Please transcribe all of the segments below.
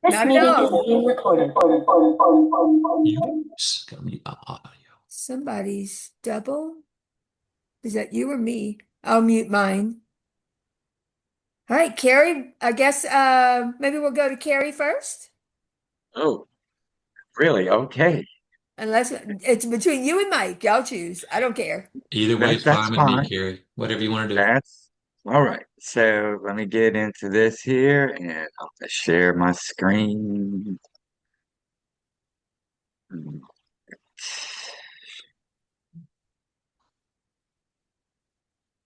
This Not at meeting is all. being recorded. Oops, got me audio. Somebody's double. Is that you or me? I'll mute mine. All right, Kerri, I guess maybe we'll go to Kerri first. Oh, really? Okay. Unless it's between you and Mike. Y'all choose. I don't care. Either way is That's fine with me, fine. Kerri. Whatever you want to do. That's all right. So let me get into this here and I'm gonna share my screen.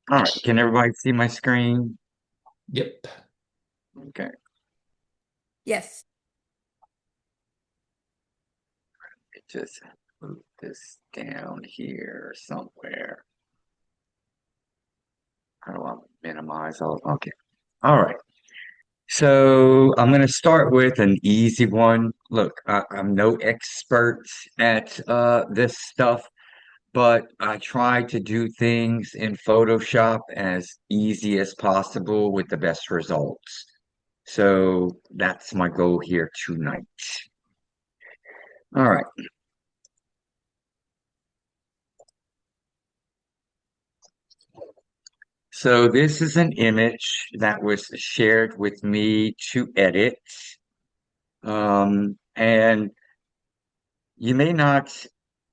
All right. Can everybody see my screen? Yep. Okay. Yes. Just move this down here somewhere. How do I minimize all? Okay. All right. So I'm going to start with an easy one. Look, I'm no expert at this stuff, but I try to do things in Photoshop as easy as possible with the best results. So that's my goal here tonight. All right. So this is an image that was shared with me to edit. And you may not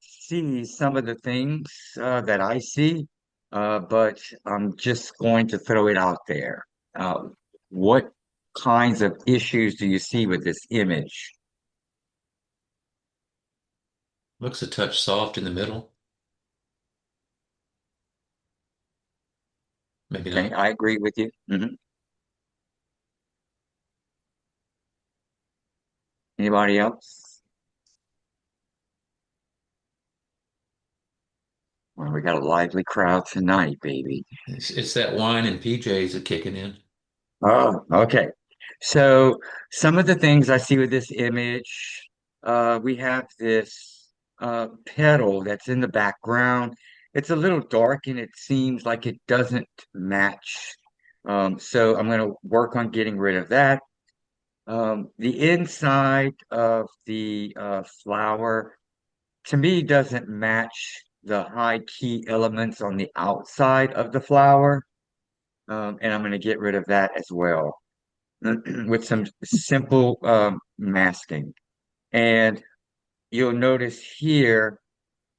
see some of the things that I see, but I'm just going to throw it out there. Uh, what kinds of issues do you see with this image? Looks a touch soft in the middle. Maybe Okay, not. I agree with you. Anybody else? Well, we got a lively crowd tonight, baby. It's that wine and PJs are kicking in. Oh, okay. So some of the things I see with this image, we have this petal that's in the background. It's a little dark and it seems like it doesn't match. So I'm going to work on getting rid of that. The inside of the flower, to me, doesn't match the high key elements on the outside of the flower. And I'm going to get rid of that as well. With some simple masking. And you'll notice here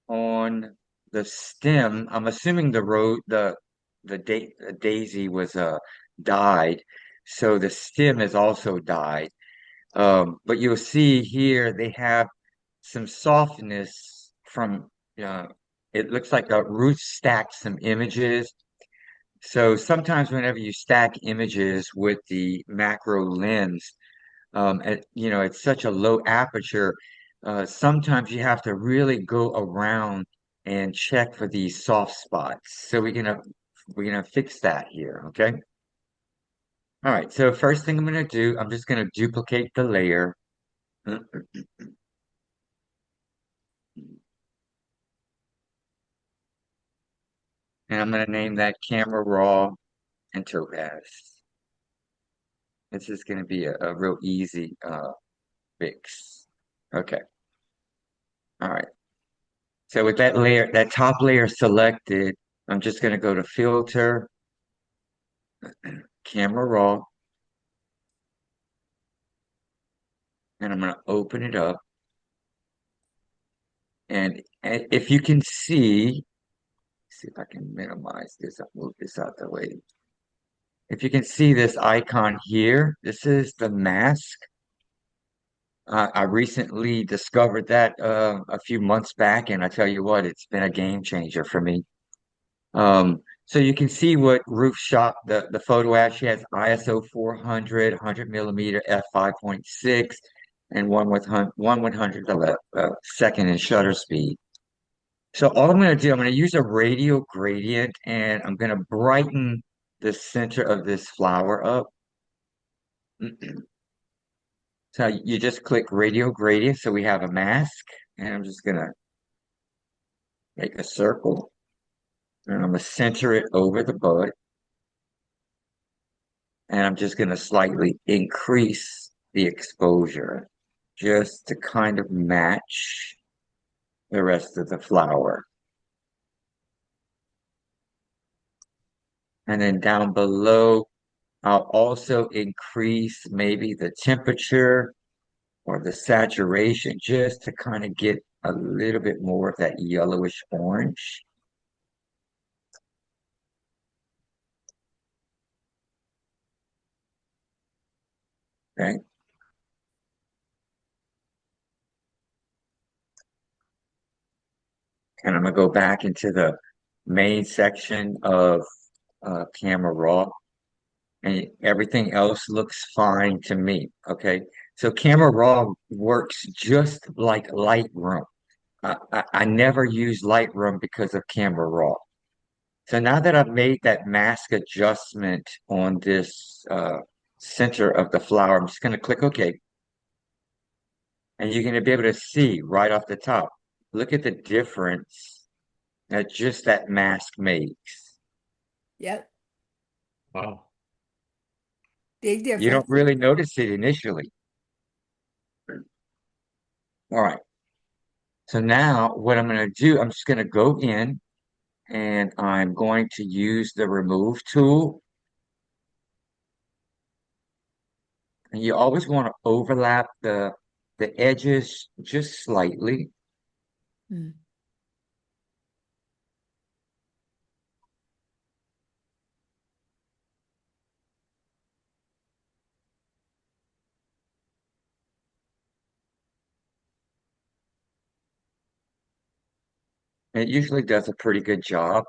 on the stem, I'm assuming the daisy was dyed, so the stem is also dyed. But you'll see here they have some softness from uh, it looks like a Ruth stacked some images, so sometimes whenever you stack images with the macro lens, it's such a low aperture. Sometimes you have to really go around and check for these soft spots. So we're gonna fix that here, okay? All right. So first thing I'm gonna do, I'm just gonna duplicate the layer, and I'm gonna name that camera raw and topaz. This is gonna be a real easy fix. Okay. All right. So with that layer, that top layer selected, I'm just gonna go to filter, camera raw. And I'm going to open it up. And if you can see if I can minimize this, I'll move this out the way. If you can see this icon here, this is the mask. I recently discovered that a few months back, and I tell you what, it's been a game changer for me. So you can see what Ruth shot the photo at. She has ISO 400, 100 millimeter f5.6, and one 100th of a second in shutter speed. So all I'm going to do, I'm going to use a radial gradient and I'm going to brighten the center of this flower up. So you just click radial gradient. So we have a mask and I'm just going to make a circle and I'm going to center it over the bud. And I'm just going to slightly increase the exposure just to kind of match the rest of the flower. And then down below, I'll also increase maybe the temperature or the saturation just to kind of get a little bit more of that yellowish orange. Okay. And I'm gonna go back into the main section of Camera Raw, and everything else looks fine to me. Okay. So Camera Raw works just like Lightroom. I never use Lightroom because of Camera Raw. So now that I've made that mask adjustment on this center of the flower, I'm just going to click OK. And you're going to be able to see right off the top. Look at the difference that just that mask makes. Yep. Wow. Big You don't difference. really notice it initially. All right. So now what I'm going to do, I'm just going to go in and I'm going to use the remove tool. And you always want to overlap the edges just slightly. Mm. It usually does a pretty good job.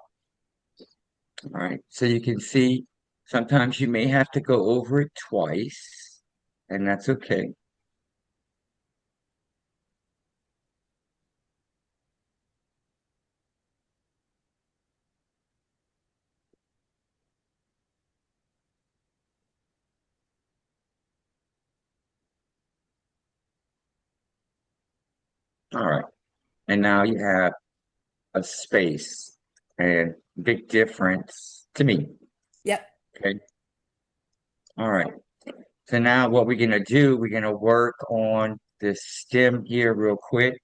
All right. So you can see sometimes you may have to go over it twice, and that's okay. All right. And now you have a space and big difference to me. Yep. Okay. All right. So now what we're gonna do, we're gonna work on this stem here real quick.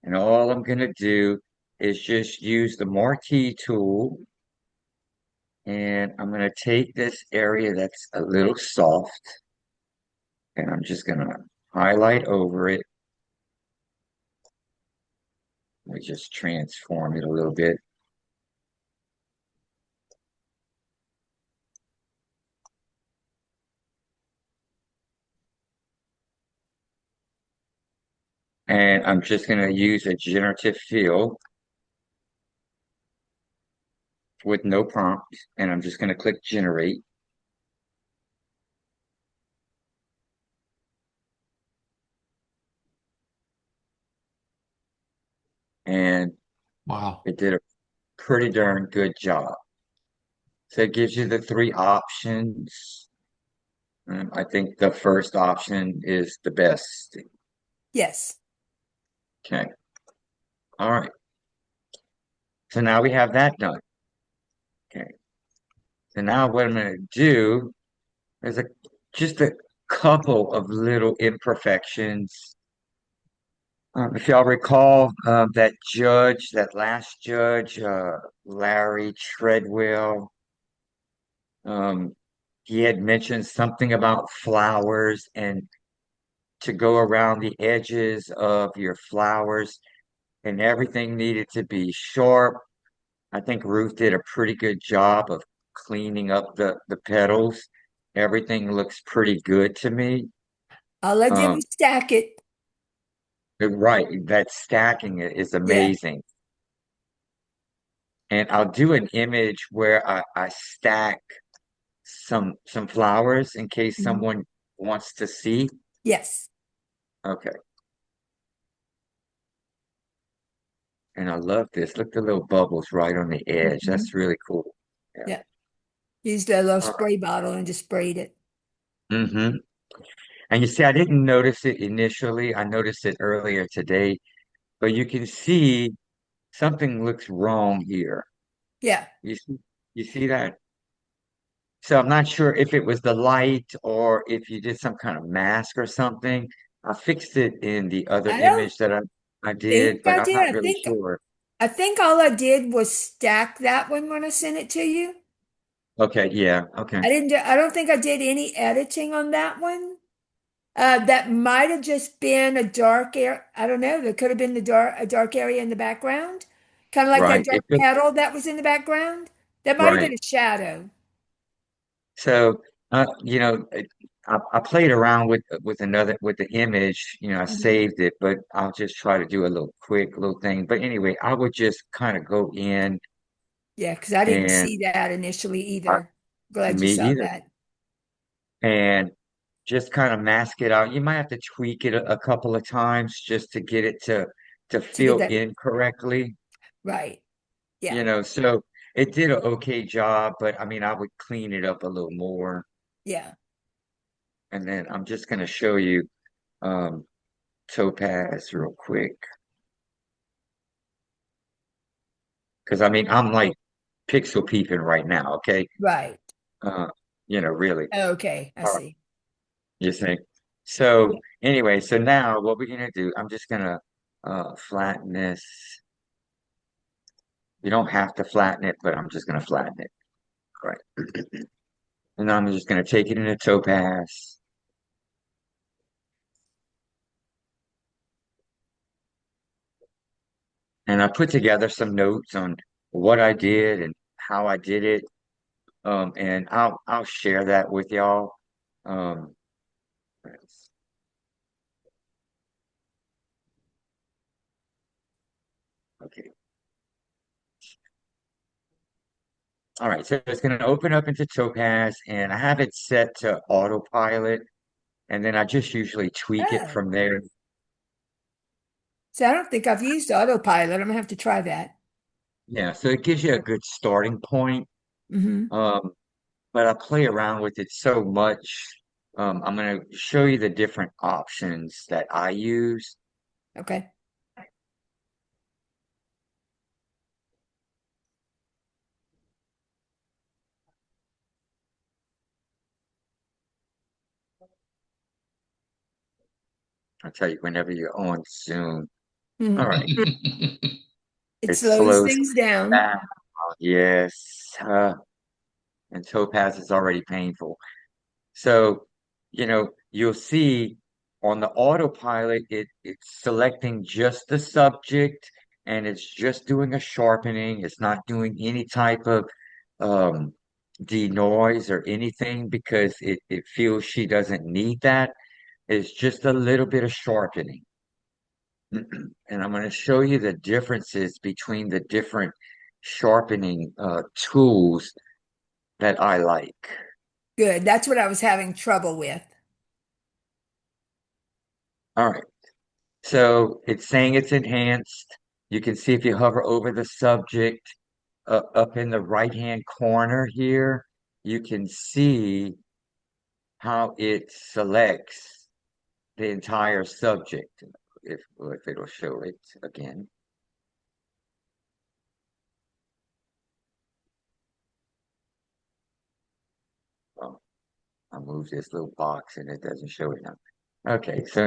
And all I'm gonna do is just use the marquee tool. And I'm gonna take this area that's a little soft and I'm just gonna highlight over it. Let me just transform it a little bit. And I'm just going to use a generative fill with no prompt. And I'm just going to click generate. And Wow. it did a pretty darn good job. So it gives you the three options. I think the first option is the best. Yes. Okay. All right. So now we have that done. Okay. So now what I'm going to do is just a couple of little imperfections. If y'all recall, that last judge, Larry Treadwell, um, he had mentioned something about flowers and to go around the edges of your flowers, and everything needed to be sharp. I think Ruth did a pretty good job of cleaning up the petals. Everything looks pretty good to me. I'll let you Um, stack it. right, that stacking is Yeah. amazing. And I'll do an image where I stack some flowers in case Mhm. someone wants to see. Yes. Okay. And I love this. Look, the little bubbles right on the edge. That's Mhm. really cool. Yeah. Yeah. Used a little All spray bottle and just sprayed it. right. And you see, I didn't notice it initially. I noticed it earlier today, but you can see something looks wrong here. Yeah. You see that? So I'm not sure if it was the light or if you did some kind of mask or something. I fixed it in the other I don't image that I did, think but I I'm did. not really sure. I think all I did was stack that one when I sent it to you. Okay, yeah, okay, I don't think I did any editing on that one. That might have just been a dark air. I don't know. There could have been a dark area in the background, kind of like that right. dark petal that was in the background. That might have Right. been a shadow. So, I played around with the image. I Mhm. saved it, but I'll just try to do a little quick little thing. But anyway, I would just kind of go in Yeah, because I didn't and see that initially I, either. Glad you me saw either, that. and just kind of mask it out. You might have to tweak it a couple of times just to get it to To get fill that in correctly. right. Yeah, So it did an okay job, but I mean, I would clean it up a little more. yeah, And then I'm just going to show you um, Topaz real quick. Because I mean, I'm like pixel peeping right now, okay? right. Uh, really. Okay, I All right, see. you think? So anyway, so now what we're gonna do, I'm just gonna flatten this. You don't have to flatten it, but I'm just gonna flatten it. All right. And then I'm just gonna take it into Topaz. And I put together some notes on what I did and how I did it. And I'll share that with y'all. Um, okay. All right, so it's going to open up into Topaz, and I have it set to autopilot, and then I just usually tweak it Oh, from there. so I don't think I've used autopilot. I'm gonna have to try that. Yeah, so it gives you a good starting point. Hmm. Um, but I play around with it so much. I'm going to show you the different options that I use. Okay. I'll tell you whenever you're on Zoom. All Hmm. right, It it slows slows things down. down. Yes, and Topaz is already painful. So, you'll see on the autopilot, it's selecting just the subject and it's just doing a sharpening. It's not doing any type of um, denoise or anything because it feels she doesn't need that. It's just a little bit of sharpening. And I'm going to show you the differences between the different sharpening tools that I like. Good. That's what I was having trouble with. All right. So it's saying it's enhanced. You can see if you hover over the subject up in the right-hand corner here, you can see how it selects the entire subject. If it'll show it again. Oh, I moved this little box and it doesn't show it now. Okay, so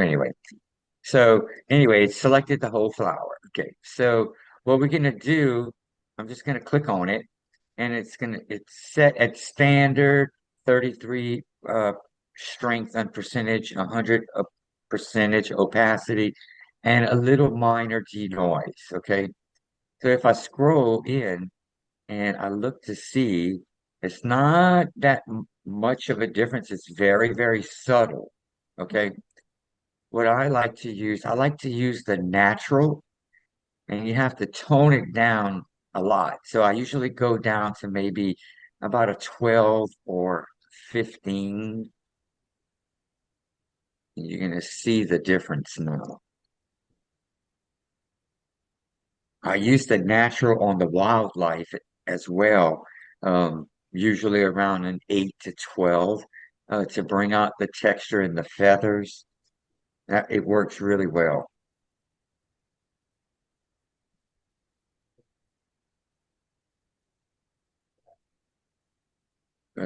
anyway, it selected the whole flower. Okay, so what we're gonna do, I'm just gonna click on it, and it's set at standard 33 strength and percentage, 100 percentage opacity, and a little minor denoise. Okay, so if I scroll in and I look to see, it's not that much of a difference. It's very, very subtle. Okay. What I like to use the natural, and you have to tone it down a lot. So I usually go down to maybe about a 12 or 15. And you're going to see the difference now. I use the natural on the wildlife as well, usually around an 8 to 12, to bring out the texture and the feathers. It works really well.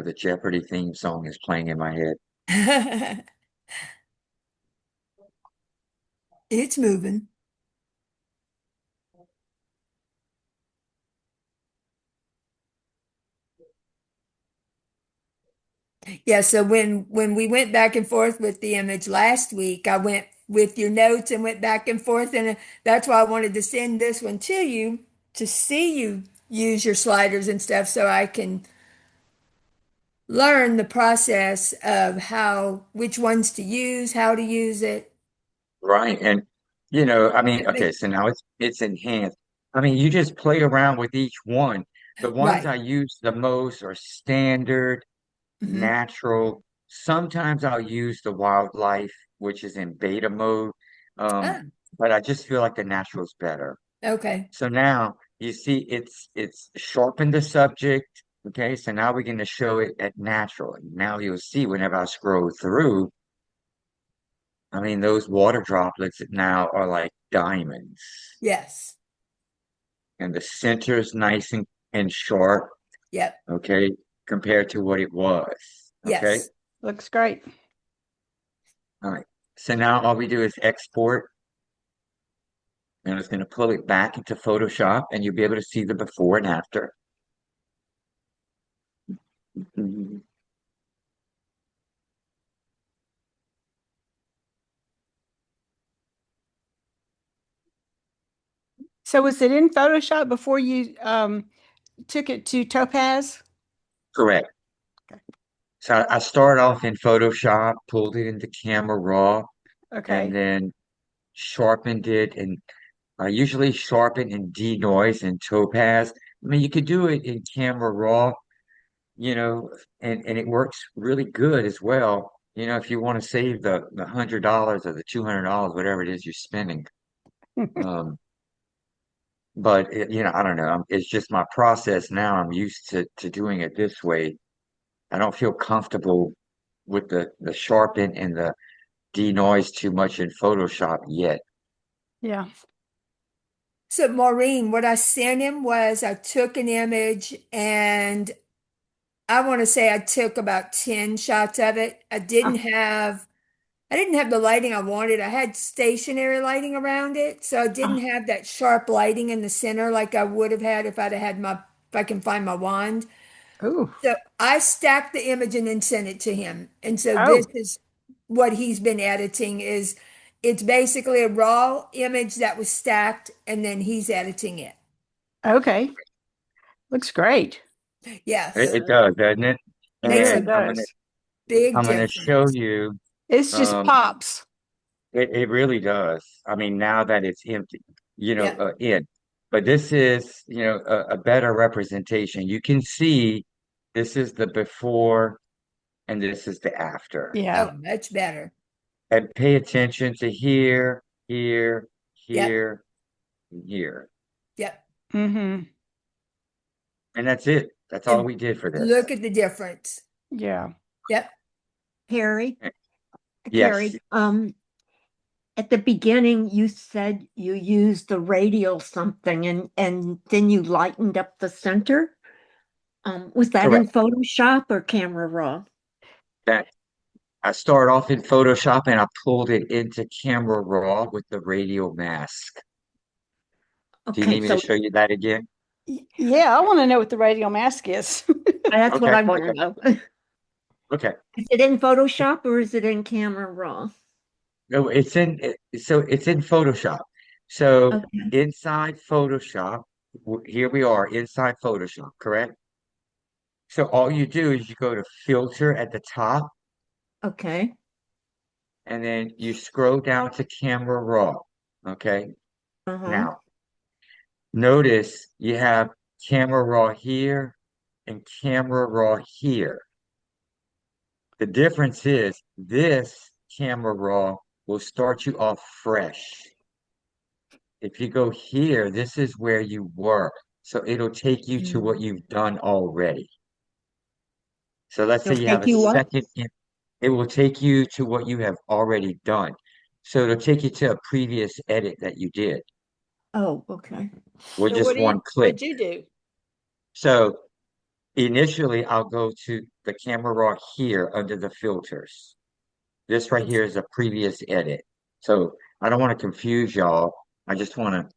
The Jeopardy theme song is playing in my head. It's moving. Yeah, so when we went back and forth with the image last week, I went with your notes and went back and forth, and that's why I wanted to send this one to you to see you use your sliders and stuff so I can learn the process of which ones to use, how to use it. Right. And I mean, okay, so now it's enhanced. I mean, you just play around with each one. The ones Right. I use the most are standard, Hmm. natural. Sometimes I'll use the wildlife, which is in beta mode. Um, Ah, but I just feel like the natural is better. okay. So now you see it's sharpened the subject. Okay, so now we're going to show it at natural. And now you'll see whenever I scroll through, I mean, those water droplets now are like diamonds. Yes. And the center is nice and sharp, Yep. okay, compared to what it was. Okay. Yes. Looks great. All right. So now all we do is export, and it's going to pull it back into Photoshop, and you'll be able to see the before and after. Mhm. So was it in Photoshop before you took it to Topaz? Correct. So I started off in Photoshop, pulled it into Camera Raw, and Okay. then sharpened it, and I usually sharpen and denoise in Topaz. I mean, you could do it in Camera Raw, and it works really good as well. If you want to save the $100 or the $200, whatever it is you're spending. Um, but I don't know. It's just my process now. I'm used to doing it this way. I don't feel comfortable with the sharpen and the denoise too much in Photoshop yet. Yeah. So Maureen, what I sent him was I took an image and I want to say I took about 10 shots of it. I didn't have the lighting I wanted. I had stationary lighting around it, so I didn't have that sharp lighting in the center like I would have had if I can find my wand. Ooh. So I stacked the image and then sent it to him. And so this Oh, is what he's been editing is it's basically a raw image that was stacked and then he's editing it. okay. Looks great. Yes. It does, doesn't it? It Makes really And a does. big I'm gonna show difference. you. It's just Um, pops. it really does. I mean, now that it's empty, Yep. in. But this is, a better representation. You can see this is the before and this is the after. Yeah. Oh, much better. And pay attention to here, here, Yep. here, and here. Yep. Mm-hmm. And that's it. That's all And we did for look this. at the difference. Yeah. Yep. Carrie, Yes, at the beginning you said you used the radial something and then you lightened up the center. Was that in correct. Photoshop or Camera Raw? That I started off in Photoshop and I pulled it into Camera Raw with the radial mask. Do you Okay, need me to so show you that again? Yeah, I want to know what the radial mask is. that's what Okay, I want okay, to know. okay. Is it in Photoshop or is it in Camera Raw? No, so it's in Photoshop. So Okay, inside Photoshop, here we are inside Photoshop, correct? So all you do is you go to filter at the top okay, and then you scroll down to camera raw. Okay. uh-huh, Now notice you have camera raw here and camera raw here. The difference is this camera raw will start you off fresh. If you go here, this is where you were. So it'll take you to what Mm. you've done already. So let's say it'll you have take a you what? second, it will take you to what you have already done. So it'll take you to a previous edit that you did Oh, okay, with So what just do you one click. what'd you do? So initially I'll go to the camera raw here under the filters. This right here is a previous edit. So I don't want to confuse y'all. I just want to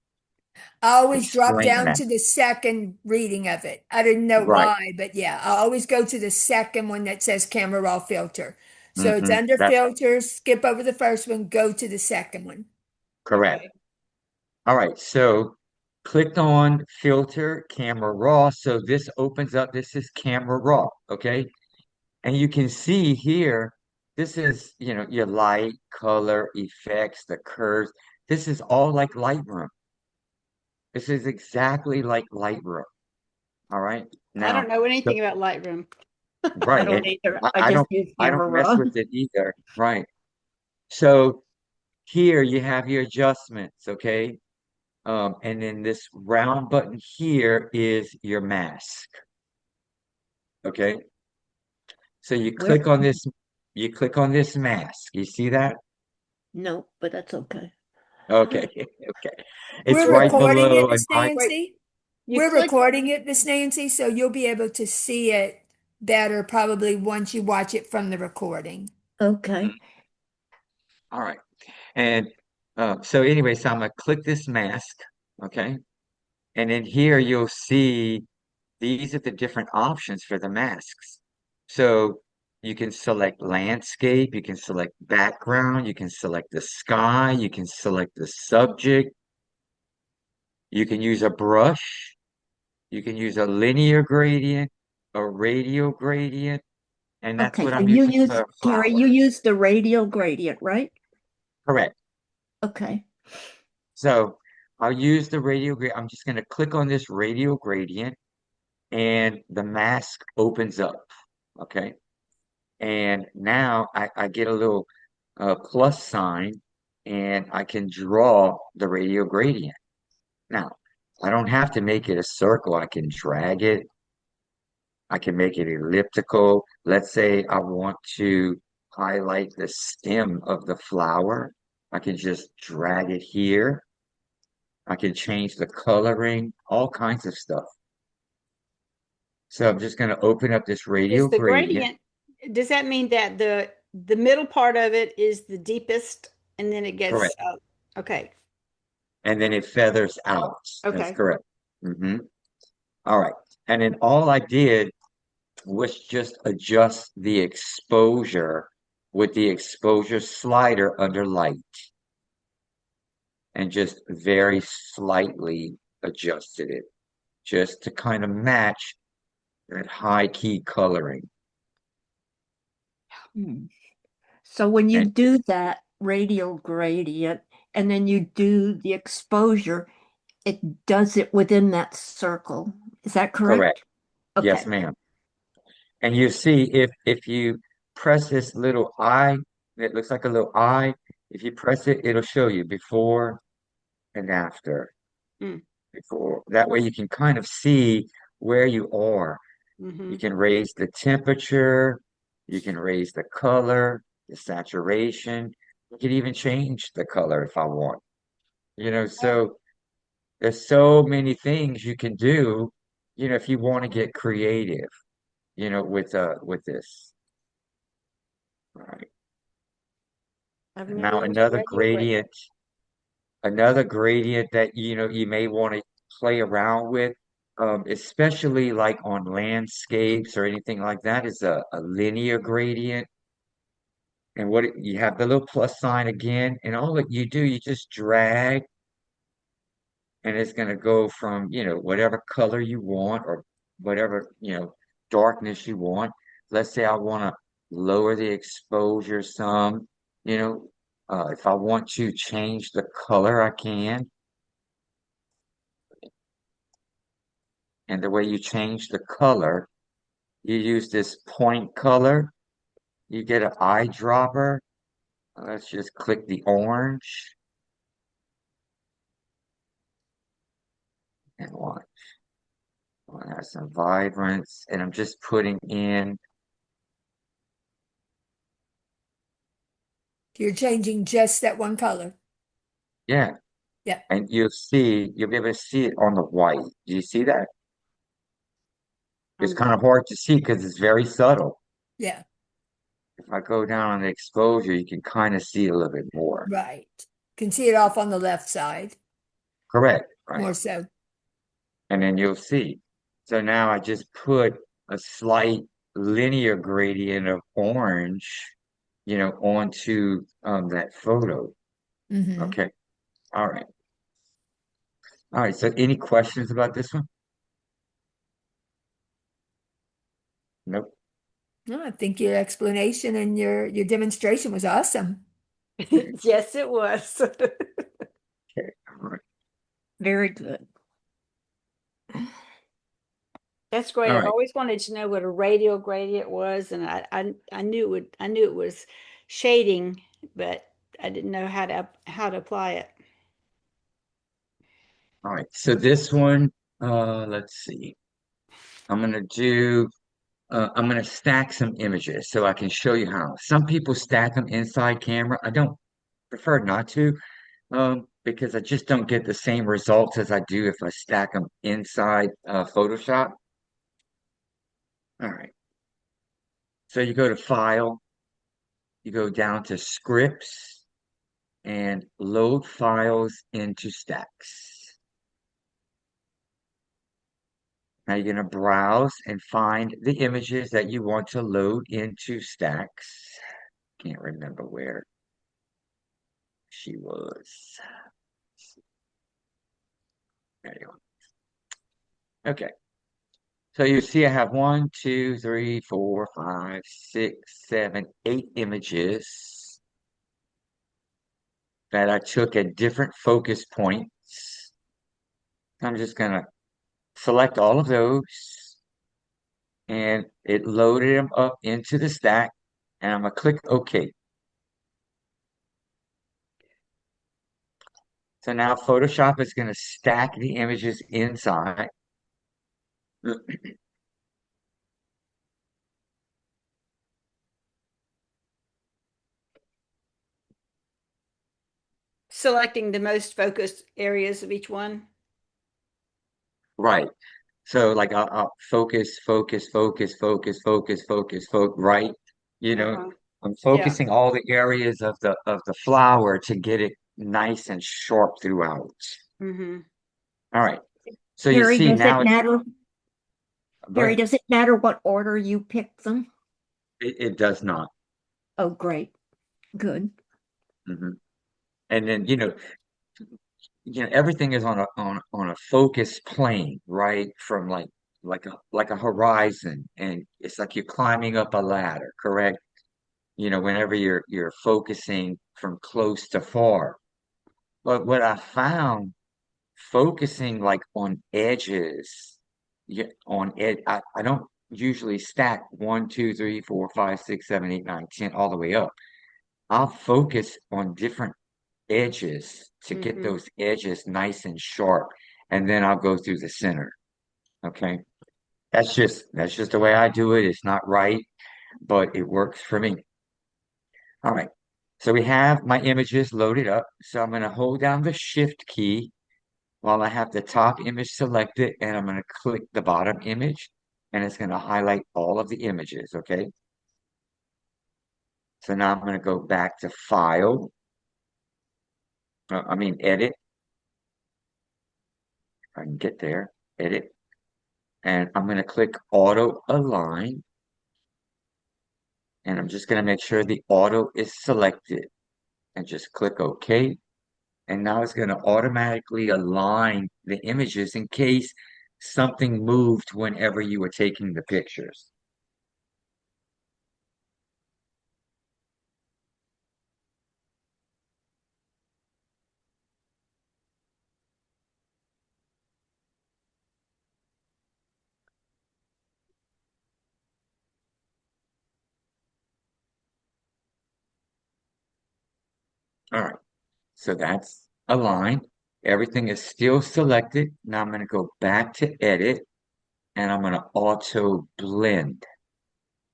I always drop explain down that. to the second reading of it. I didn't know Right. why, but yeah, I always go to the second one that says camera raw filter. So it's under That filters, skip over the first one, go to the second one. correct. Okay. All right. So click on filter camera raw. So this opens up. This is camera raw. Okay. And you can see here, this is, your light, color, effects, the curves. This is all like Lightroom. This is exactly like Lightroom. All right. I don't Now, know the, anything about Lightroom. I right. don't either. I, I I just don't use I don't camera mess raw. with it either. Right. So here you have your adjustments, okay? And then this round button here is your mask. Okay. So Where? you click on this mask. You see that? No, but that's okay. Okay. Okay. It's We're right recording it, below and Miss right. Wait, Nancy. you We're click. recording it, Miss Nancy, so you'll be able to see it better probably once you watch it from the recording. Okay. All right. And so anyway, so I'm gonna click this mask, okay? And then here you'll see these are the different options for the masks. So you can select landscape, you can select background, you can select the sky, you can select the subject, you can use a brush, you can use a linear gradient, a radial gradient, and that's Okay. what I'm And you using use, for a Kerri, you flower. use the radial gradient, right? Correct. Okay. So I'll use the radial gradient. I'm just going to click on this radial gradient and the mask opens up. Okay. And now I get a little plus sign and I can draw the radial gradient. Now, I don't have to make it a circle. I can drag it. I can make it elliptical. Let's say I want to highlight the stem of the flower. I can just drag it here. I can change the coloring, all kinds of stuff. So I'm just going to open up this Is radial the gradient. gradient, does that mean that the middle part of it is the deepest and then it gets Correct. okay. And then it feathers out. That's Okay. correct. All right. And then all I did was just adjust the exposure with the exposure slider under light and just very slightly adjusted it just to kind of match that high key coloring. Hmm. So when you And do that radial gradient and then you do the exposure, it does it within that circle. Is that correct. correct? Yes, Okay. ma'am. And you see if you press this little eye, it looks like a little eye. If you press it, it'll show you before and after. Mm, Before that way you can kind of see where you are. You hmm. can raise the temperature, you can raise the color, the saturation. You can even change the color if I want. So there's so many things you can do, if you want to get creative, with this. All right. I've And never now used radio grade. another gradient that you may want to play around with, especially like on landscapes or anything like that, is a linear gradient. And you have the little plus sign again, and all that you do, you just drag, and it's going to go from, whatever color you want or whatever, darkness you want. Let's say I want to lower the exposure some, you know, if I want to change the color, I can. And the way you change the color, you use this point color. You get an eyedropper. Let's just click the orange and watch. I want to have some vibrance, and I'm just putting in, You're changing just that one color. yeah, Yeah. and you'll be able to see it on the white. Do you see that? It's kind of hard to see because it's very subtle. Yeah, If I go down on the exposure, you can kind of see a little bit more. right. Can see it off on the left side, Correct, right? more so. And then you'll see. So now I just put a slight linear gradient of orange, onto that photo. Hmm. Okay. All right. All right. So any questions about this one? Nope. No, I think your explanation and your demonstration was awesome. Yes, it was. Okay. All right. Very good. That's great. All I've right. always wanted to know what a radial gradient was, and I knew it was shading, but I didn't know how to apply it. All right. So this one, let's see. I'm gonna do I'm gonna stack some images so I can show you how. Some people stack them inside camera. I don't prefer not to, because I just don't get the same results as I do if I stack them inside Photoshop. All right. So you go to File, you go down to Scripts, and load files into stacks. Now you're going to browse and find the images that you want to load into stacks. Can't remember where she was. There you go. Okay. So you see I have 8 images that I took at different focus points. I'm just going to select all of those, and it loaded them up into the stack, and I'm going to click OK. So now Photoshop is going to stack the images inside. Selecting the most focused areas of each one. Right. So like I'll focus, focus, focus, focus, focus, focus, focus, right? You know, Uh-huh. I'm Yeah. focusing all the areas of the flower to get it nice and sharp throughout. Mm-hmm. All right. So you Kerri, see does it now matter? go Kerri, ahead. does it matter what order you pick them? It does not. Oh, great. Good. Hmm. And then, everything is on a focus plane, right? From like a horizon, and it's like you're climbing up a ladder, correct? Whenever you're focusing from close to far. But what I found, focusing like on edges, on ed, I don't usually stack 1, 2, 3, 4, 5, 6, 7, 8, 9, 10 all the way up. I'll focus on different edges to get Mm-hmm. those edges nice and sharp, and then I'll go through the center. Okay. That's just the way I do it. It's not right, but it works for me. All right. So we have my images loaded up. So I'm going to hold down the Shift key while I have the top image selected, and I'm going to click the bottom image, and it's going to highlight all of the images. Okay. So now I'm going to go back to File. Edit. If I can get there. Edit. And I'm going to click Auto Align. And I'm just going to make sure the auto is selected and just click OK. And now it's going to automatically align the images in case something moved whenever you were taking the pictures. All right, so that's aligned. Everything is still selected. Now I'm going to go back to edit, and I'm going to auto blend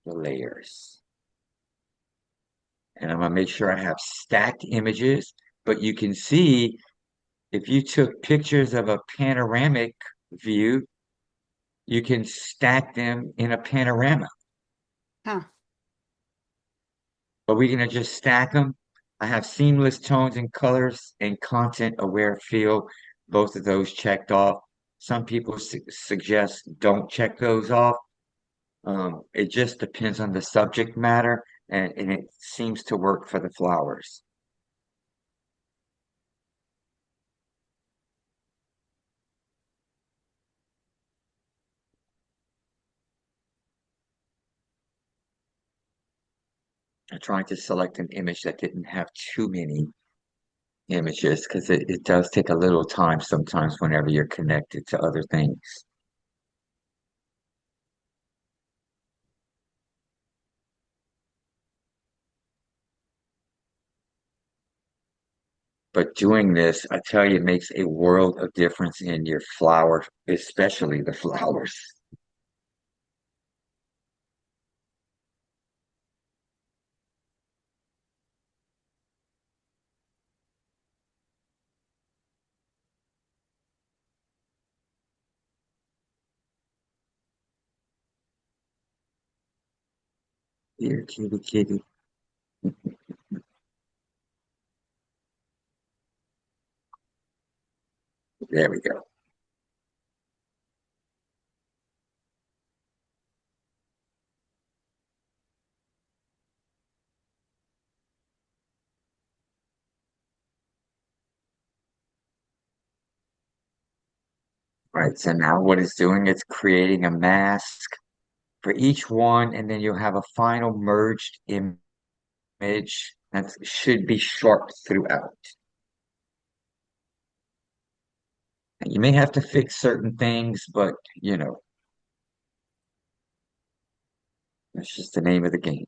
the layers. And I'm going to make sure I have stacked images, but you can see if you took pictures of a panoramic view, you can stack them in a panorama. Huh. But we're going to just stack them. I have seamless tones and colors and content aware feel. Both of those checked off. Some people suggest don't check those off. It just depends on the subject matter, and it seems to work for the flowers. I'm trying to select an image that didn't have too many images because it does take a little time sometimes whenever you're connected to other things. But doing this, I tell you, makes a world of difference in your flower, especially the flowers. Here, kitty, kitty. There we go. All right, so now what it's doing, it's creating a mask for each one, and then you'll have a final merged image that should be sharp throughout. And you may have to fix certain things, but that's just the name of the game.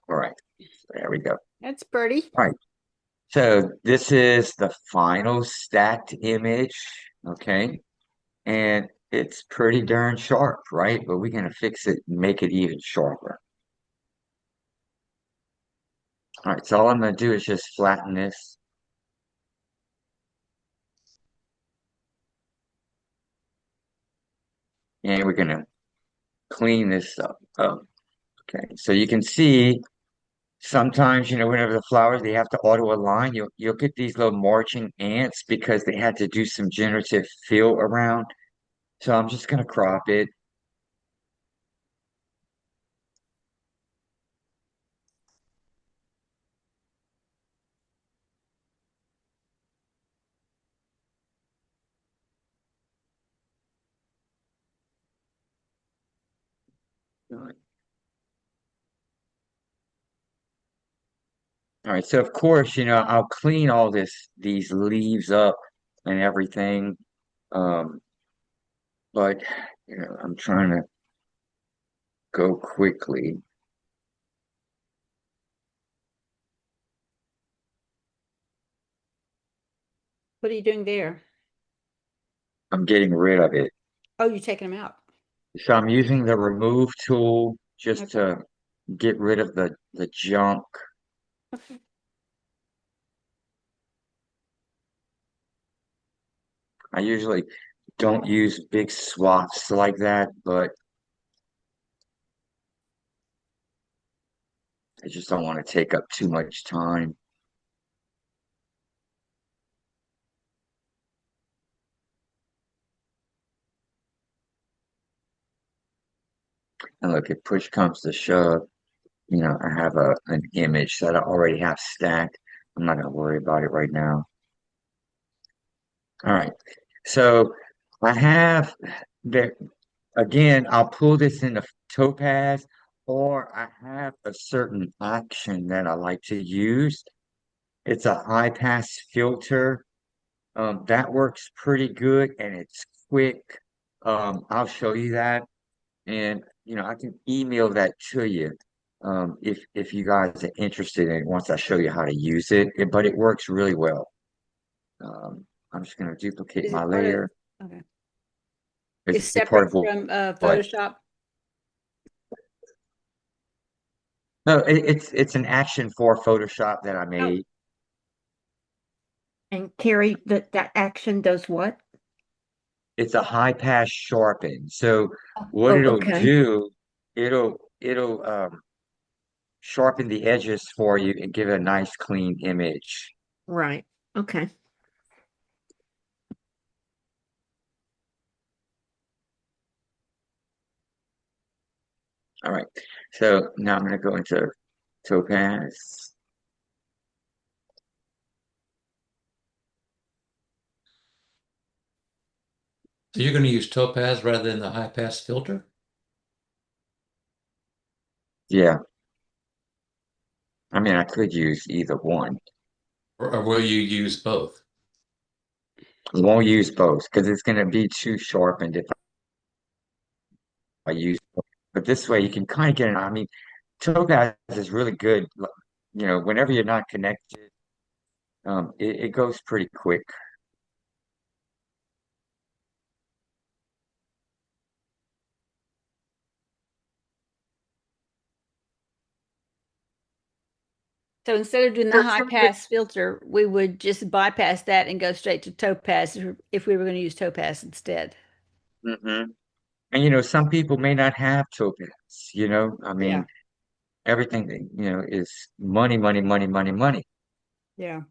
All right, there we go. That's pretty. All right, so this is the final stacked image, okay? And it's pretty darn sharp, right? But we're gonna fix it and make it even sharper. All right, so all I'm gonna do is just flatten this. And we're gonna clean this up. Okay, so you can see sometimes, whenever the flowers they have to auto align, you'll get these little marching ants because they had to do some generative fill around. So I'm just gonna crop it. All right, so of course, I'll clean all these leaves up and everything. Um, but I'm trying to go quickly. What are you doing there? I'm getting rid of it. Oh, you're taking them out. So I'm using the remove tool just Okay. to get rid of the junk. Okay. I usually don't use big swaths like that, but I just don't want to take up too much time. And look, if push comes to shove, I have an image that I already have stacked. I'm not going to worry about it right now. All right. So I have there again, I'll pull this into Topaz, or I have a certain action that I like to use. It's a high pass filter. That works pretty good and it's quick. I'll show you that. And I can email that to you if you guys are interested in it once I show you how to use it. But it works really well. I'm just going to duplicate Is my it part of layer. Okay. It's It's a part separate of from what? Photoshop. No, it's an action for Photoshop that I Oh, made. And Kerri, that action does what? It's a high pass sharpen. So what Oh, it'll okay. do, it'll sharpen the edges for you and give a nice clean image. Right. Okay. All right. So now I'm going to go into Topaz. So you're going to use topaz rather than the high pass filter? Yeah. I mean, I could use either one. Or will you use both? I won't use both because it's going to be too sharpened if I use both. But this way you can kind of get an, I mean, Topaz is really good. Whenever you're not connected, it goes pretty quick. so instead of doing the high pass filter, we would just bypass that and go straight to topaz if we were going to use topaz instead. Hmm. And some people may not have Topaz. I Yeah, mean, everything, is money, money, money, money, money. yeah.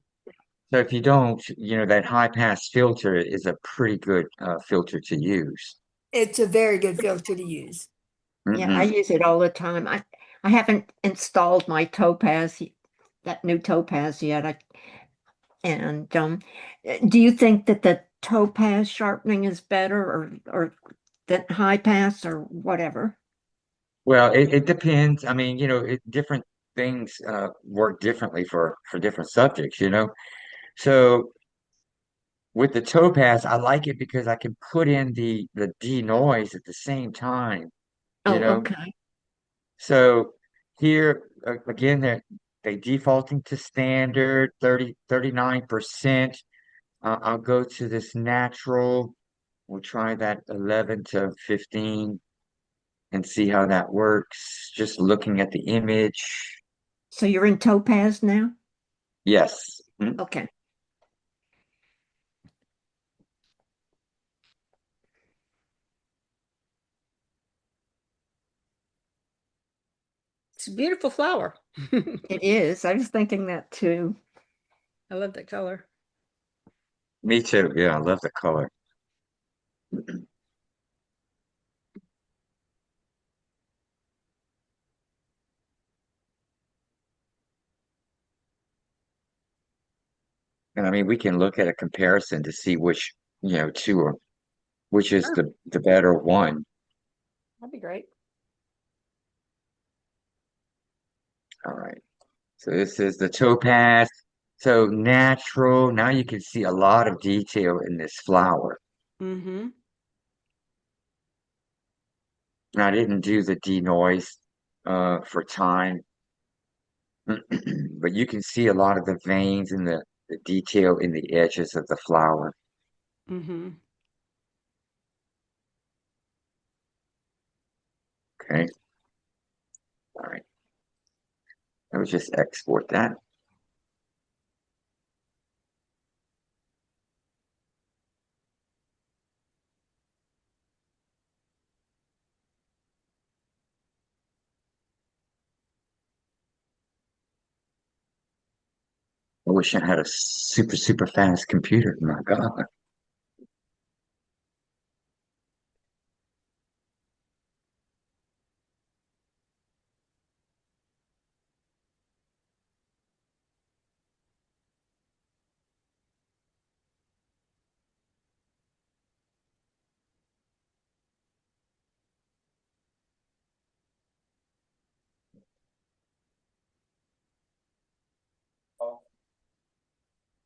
So if you don't, that high pass filter is a pretty good filter to use. It's a very good filter to use. Yeah, I Hmm. use it all the time. I haven't installed my Topaz, that new Topaz yet. And do you think that the Topaz sharpening is better or than high pass or whatever? Well, it depends. I mean, different things work differently for different subjects. So with the Topaz, I like it because I can put in the denoise at the same time, you Oh, know. okay. So here again, they defaulting to standard 39%. I'll go to this natural. We'll try that 11 to 15 and see how that works. Just looking at the image. So you're in Topaz now? Yes. Mhm. Okay. It's a beautiful flower. It is. I was thinking that too. I love that color. Me too. Yeah, I love the color. And I mean, we can look at a comparison to see two are, which is Sure. the better one. That'd be great. All right. So this is the topaz. So natural. Now you can see a lot of detail in this flower. Mm-hmm. And I didn't do the denoise for time, but you can see a lot of the veins and the detail in the edges of the flower. Mm-hmm. Okay. All right. I would just export that. I wish I had a super, super fast computer. My God.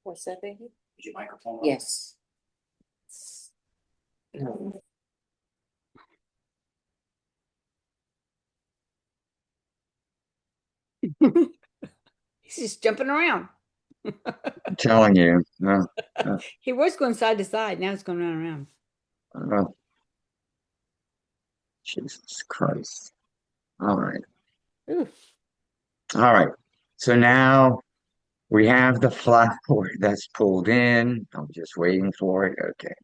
What's that, baby? Yes. He's just jumping around. I'm telling you. No. He was going side to side. Now he's going around and around. Oh, Jesus Christ. All right. Ooh. All right. So now we have the flower that's pulled in. I'm just waiting for it. Okay.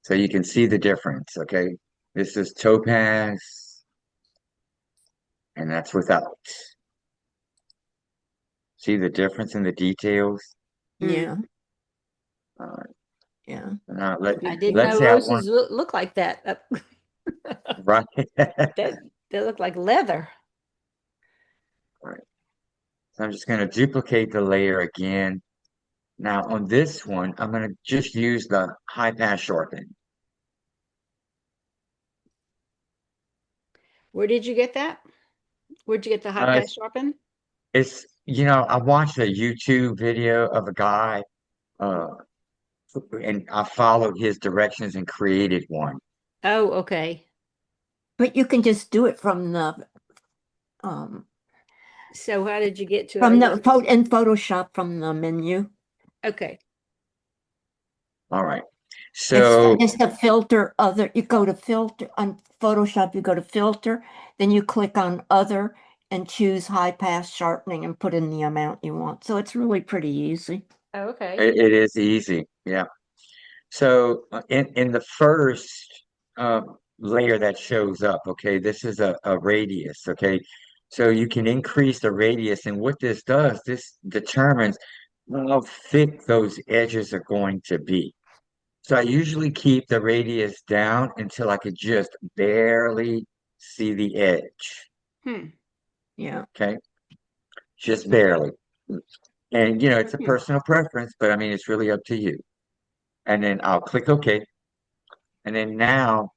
So you can see the difference. Okay. This is topaz, and that's without. See the difference in the details? Mm. Yeah, All right. yeah. Now I didn't let's know say I want roses look like that. right. That they look like leather. Right. So I'm just going to duplicate the layer again. Now on this one, I'm going to just use the high pass sharpen. Where did you get that? Where'd you get the high Uh, pass sharpen? I watched a YouTube video of a guy, uh, and I followed his directions and created one. Oh, okay. But you can just do it um So how did you get to it? from the photo in Photoshop from the menu. Okay. All right. It's So, just a filter other. You go to filter on Photoshop, you go to filter, then you click on other and choose high pass sharpening and put in the amount you want. So it's really pretty easy. Okay. it is easy. Yeah. So in the first uh, layer that shows up, okay, this is a radius, okay. So you can increase the radius, and what this does, this determines how thick those edges are going to be. So I usually keep the radius down until I could just barely see the edge, Hmm. Yeah. okay, just barely. And it's a Hmm. personal preference, but I mean, it's really up to you. And then I'll click OK. And then now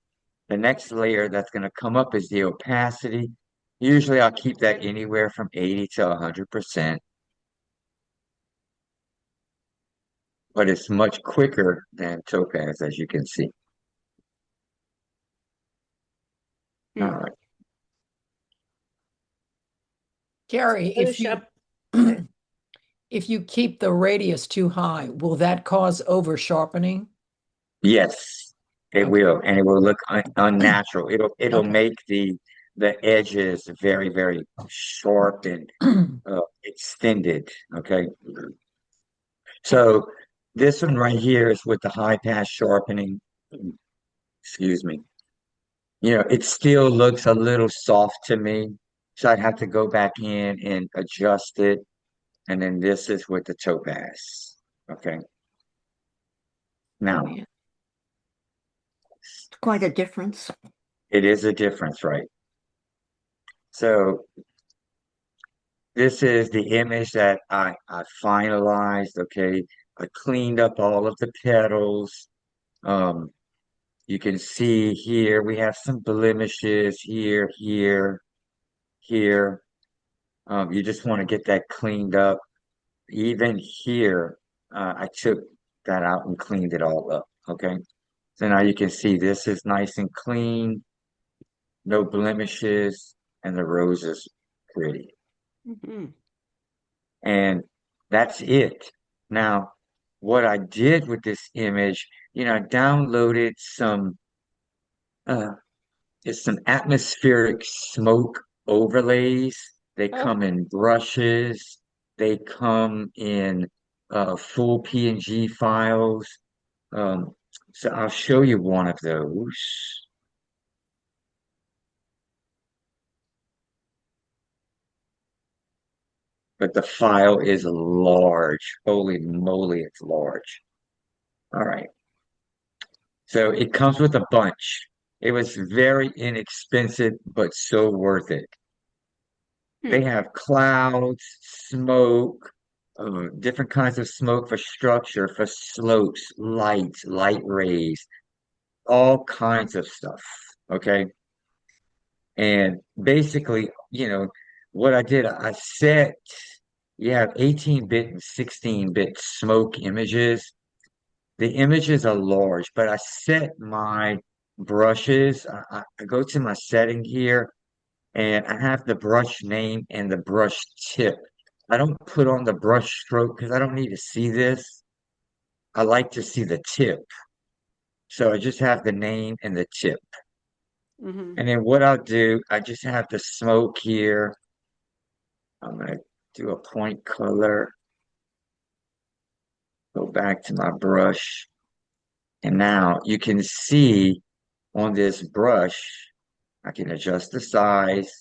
the next layer that's going to come up is the opacity. Usually I'll keep that anywhere from 80 to 100%, but it's much quicker than topaz, as you can see. All Hmm. right. Kerri, Photoshop. Okay. if you keep the radius too high, will that cause over sharpening? Yes, it Okay. will, and it will look unnatural. It'll Okay. make the edges very, very sharp and extended. Okay. So this one right here is with the high pass sharpening. Excuse me. It still looks a little soft to me. So I'd have to go back in and adjust it. And then this is with the topaz. Okay. Oh Now, yeah. It's quite a difference. it is a difference, right? So this is the image that I finalized. Okay. I cleaned up all of the petals. Um, you can see here we have some blemishes here, here, here. You just want to get that cleaned up. Even here, I took that out and cleaned it all up. Okay. So now you can see this is nice and clean, no blemishes, and the rose is pretty. Hmm. And that's it. Now, what I did with this image, I downloaded uh, some atmospheric smoke overlays. They Oh. come in brushes. They come in full PNG files. Um, so I'll show you one of those. But the file is large. Holy moly, it's large. All right. So it comes with a bunch. It was very inexpensive, but so worth it. They Hmm. have clouds, smoke, different kinds of smoke for structure, for slopes, lights, light rays, all kinds of stuff. Okay. And basically, what I did, I set, you have 18-bit and 16-bit smoke images. The images are large, but I set my brushes. I go to my setting here and I have the brush name and the brush tip. I don't put on the brush stroke because I don't need to see this. I like to see the tip. So I just have the name and the tip. Mm-hmm. And then what I'll do, I just have the smoke here. I'm gonna do a point color, go back to my brush. And now you can see on this brush, I can adjust the size,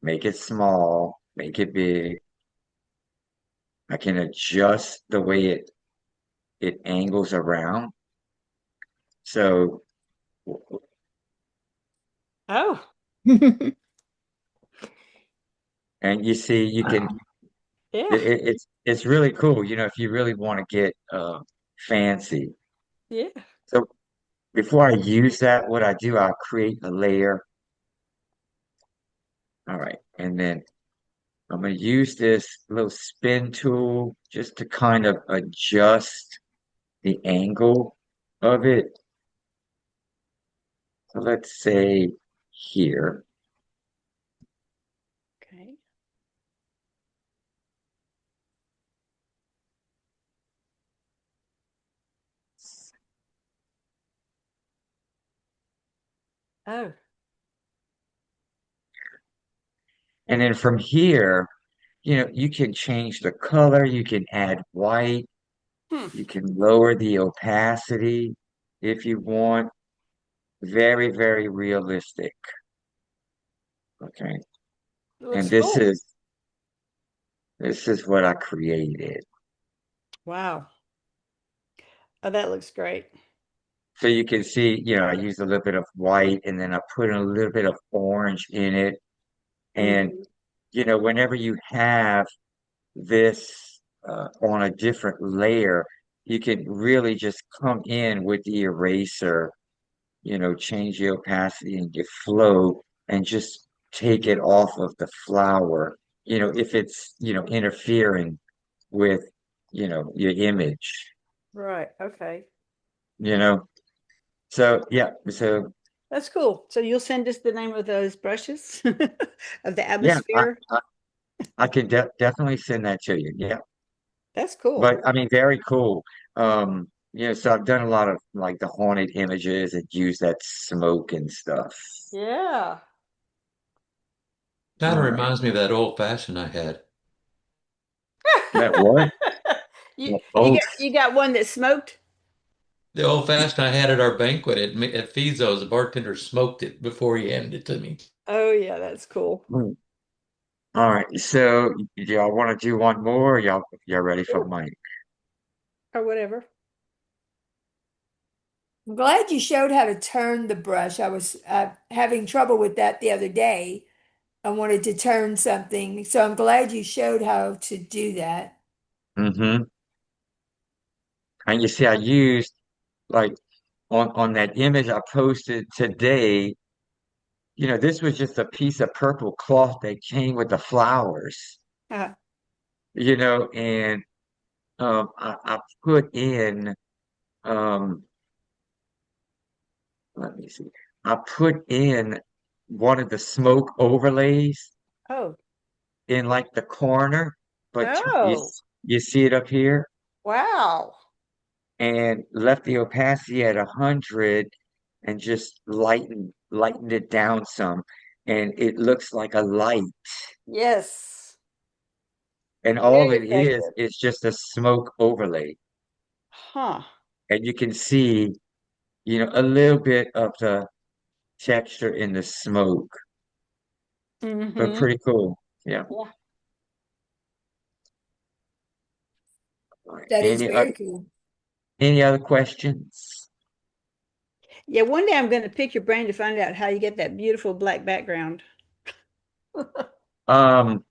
make it small, make it big. I can adjust the way it angles around. So, Oh, and you see, you can Wow. yeah, it's really cool, if you really want to get fancy. yeah. So before I use that, what I do, I'll create a layer. All right, and then I'm going to use this little spin tool just to kind of adjust the angle of it. So let's say here. Okay. Oh, And then from here, you can change the color, you can add white, hmm. you can lower the opacity if you want. Very, very realistic. Okay. It And looks this cool. is this is what I created. Wow. Oh, that looks great. So you can see, I use a little bit of white and then I put a little bit of orange in it. And, Mm-hmm. whenever you have this on a different layer, you can really just come in with the eraser, change the opacity and your flow and just take it off of the flower, if it's, interfering with, your image, Right. Okay. you know. So yeah, so That's cool. So you'll send us the name of those brushes of the yeah, atmosphere. I can definitely send that to you. Yeah. That's cool. But I mean, very cool. So I've done a lot of like the haunted images and use that smoke and stuff. Yeah. Kind All of right. reminds me of that old fashioned I had. That what? You got one that smoked? The old fashioned I had at our banquet at Fizo's, the bartender smoked it before he handed it to me. Oh yeah, that's cool. All right. So y'all want to do one more? Or y'all ready for Sure. Mike? Or whatever. I'm glad you showed how to turn the brush. I was having trouble with that the other day. I wanted to turn something, so I'm glad you showed how to do that. Mm-hmm. And you see, I used like on that image I posted today, this was just a piece of purple cloth that came with the flowers, Uh, and I put in um let me see. I put in one of the smoke overlays oh. in like the corner, but Oh. you see it up here Wow. and left the opacity at 100 and just lightened it down some and it looks like a light. Yes. And all Very it is effective. is just a smoke overlay. Huh. And you can see, a little bit of the texture in the smoke, but Mm-hmm. pretty cool. Yeah. Yeah. All right. That is very cool. Any other questions? Yeah, one day I'm going to pick your brain to find out how you get that beautiful black background. Um,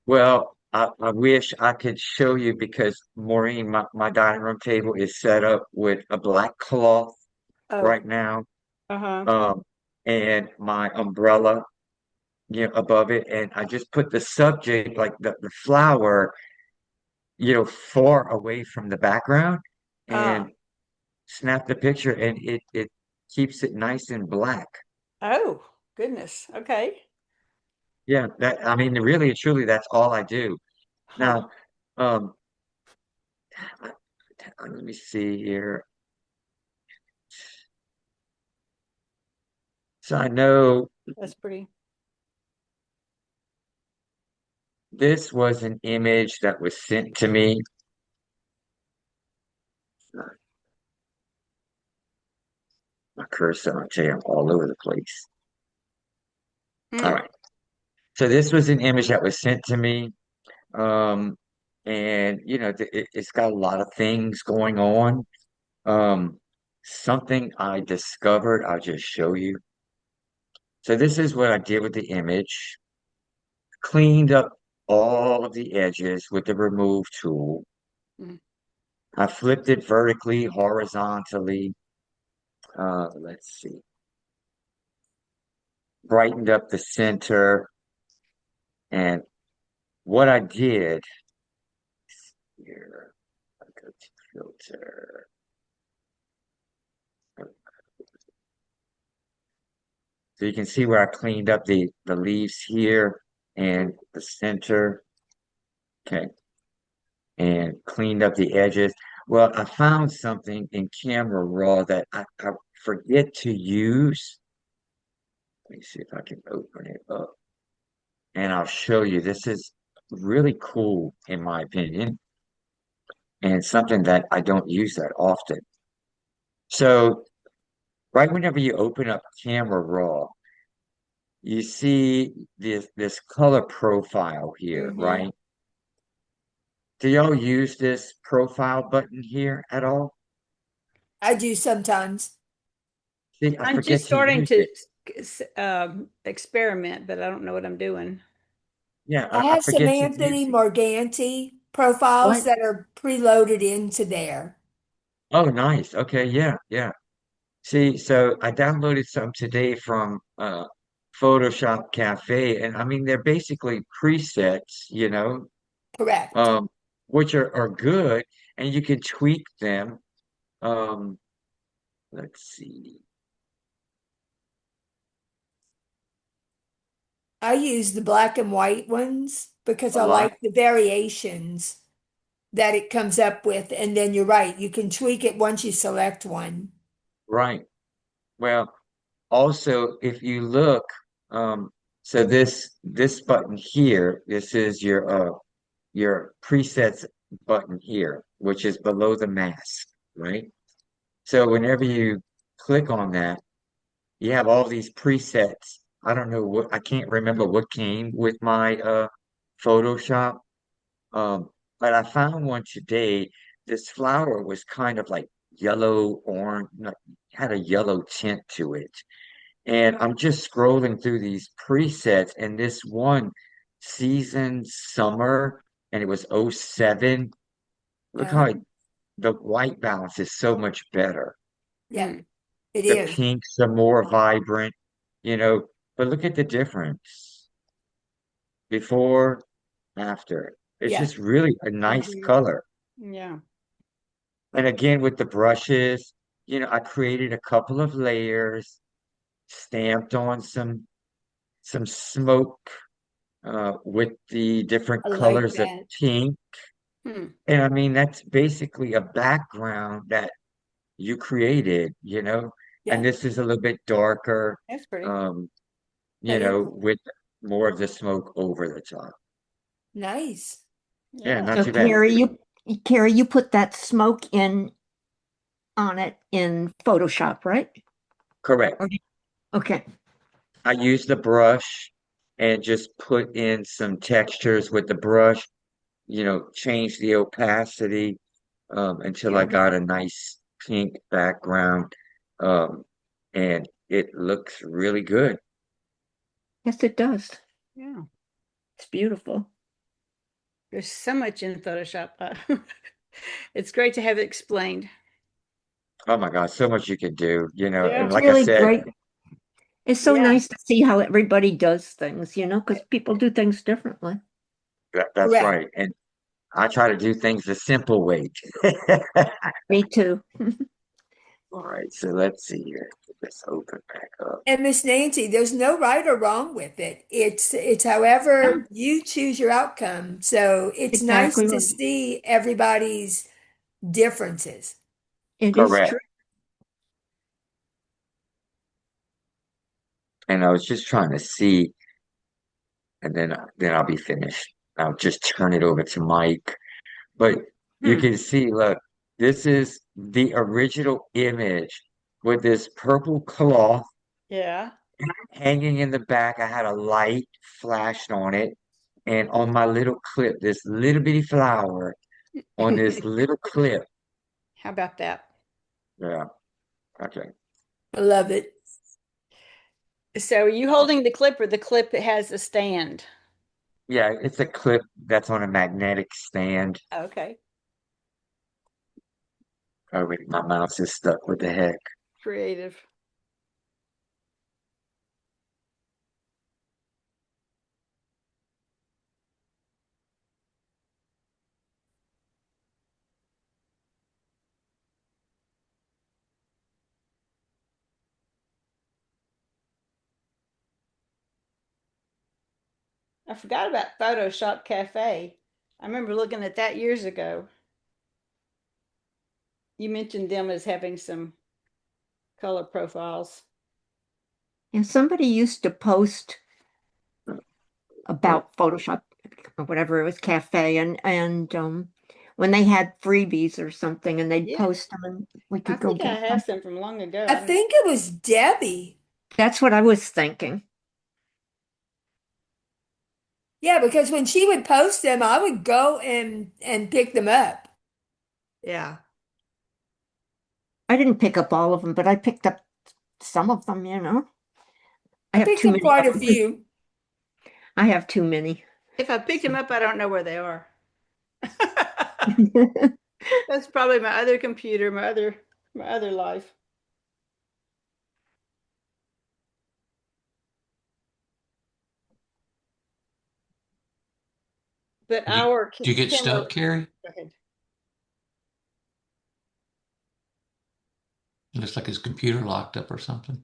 well, I wish I could show you because Maureen, my dining room table is set up with a black cloth Oh, right now. uh-huh. Um, and my umbrella, above it. And I just put the subject, like the flower, far away from the background Ah. and snap the picture and it keeps it nice and black. Oh, goodness. Okay. Yeah, that I mean really and truly that's all I do. Huh. Now, um let me see here. So I know That's pretty. this was an image that was sent to me. My cursor, I'll tell you, I'm all over the place. All Mm. right. So this was an image that was sent to me. Um, and it's got a lot of things going on. Um, Something I discovered, I'll just show you. So this is what I did with the image. Cleaned up all of the edges with the remove tool. Mm. I flipped it vertically, horizontally. Let's see. Brightened up the center. And what I did here, I go to filter. So you can see where I cleaned up the leaves here and the center. Okay. And cleaned up the edges. Well, I found something in Camera Raw that I forget to use. Let me see if I can open it up. And I'll show you. This is really cool, in my opinion, and something that I don't use that often. So, right whenever you open up Camera Raw, you see this color profile here, Mm-hmm. right? Do y'all use this profile button here at all? I do sometimes. See, I I'm forget just to starting use to it. experiment, but I don't know what I'm doing. Yeah, I I have some forget to Anthony use it. Morganti profiles What? that are preloaded into there. Oh, nice. Okay, yeah, yeah. See, so I downloaded some today from Photoshop Cafe, and I mean they're basically presets, Correct. um, which are good, and you can tweak them. Um, let's see, I use the black and white ones because a I lot, like the variations that it comes up with. And then you're right, you can tweak it once you select one. right? Well, also if you look, um, so this button here, this is your presets button here, which is below the mask, right? So whenever you click on that, you have all these presets. I don't know what, I can't remember what came with my Photoshop. Um, but I found one today. This flower was kind of like yellow orange, had a yellow tint to it. And I'm just scrolling through these presets, and this one season summer, and it was '07. Look how Um, the white balance is so much better. yeah, Mm. it The is. pinks are more vibrant, you know, but look at the difference before, after. It's Yeah, just really a nice Mm-hmm. color. Yeah. And again, with the brushes, I created a couple of layers, stamped on some smoke with the different I like colors of that. pink. Hmm. And I mean, that's basically a background that you created, and Yeah, this is a little bit darker, That's pretty. um, that is with more of the smoke over the top. nice. Yeah, Yeah. not So too bad. Carrie, you put that smoke in on it in Photoshop, right? Correct. Or okay. I used the brush and just put in some textures with the brush, change the opacity until I Yeah. got a nice pink background. Um, and it looks really good. Yes, it does. Yeah. It's beautiful. There's so much in Photoshop. It's great to have it explained. Oh my God, so much you can do, Yeah. and It's like I really said, great. It's so Yeah. nice to see how everybody does things, because people do things differently. that's Correct. right. And I try to do things the simple way. Me too. All right, so let's see here. Let's open back up. And Miss Nancy, there's no right or wrong with it. It's Yeah, however you choose your outcome. So it's nice exactly to right. see everybody's differences. It is Correct. true. and I was just trying to see, and then I'll be finished. I'll just turn it over to Mike. But you Hmm. can see, look, this is the original image with this purple cloth Yeah. hanging in the back. I had a light flashed on it, and on my little clip, this little bitty flower on this little clip. How about that? Yeah, okay. I love it. So are you holding the clip or the clip that has a stand? Yeah, it's a clip that's on a magnetic stand. Okay. Oh, wait, my mouse is stuck. What the heck? Creative. I forgot about Photoshop Cafe. I remember looking at that years ago. You mentioned them as having some color profiles. And somebody used to post about Photoshop or whatever it was, cafe, and when they had freebies or something, and they'd Yeah, post them, and we I could go think I get have them. some from long ago. I I don't. think it was Debbie. That's what I was thinking. Yeah, because when she would post them, I would go and pick them up. Yeah. I didn't pick up all of them, but I picked up some of them. I I have picked too up many quite a of them. few. I have too many. If I picked them up, I don't know where they are. That's probably my other computer, my other life. But Did you, our did you get camera. stuck, Kerri? Go ahead. It looks like his computer locked up or something.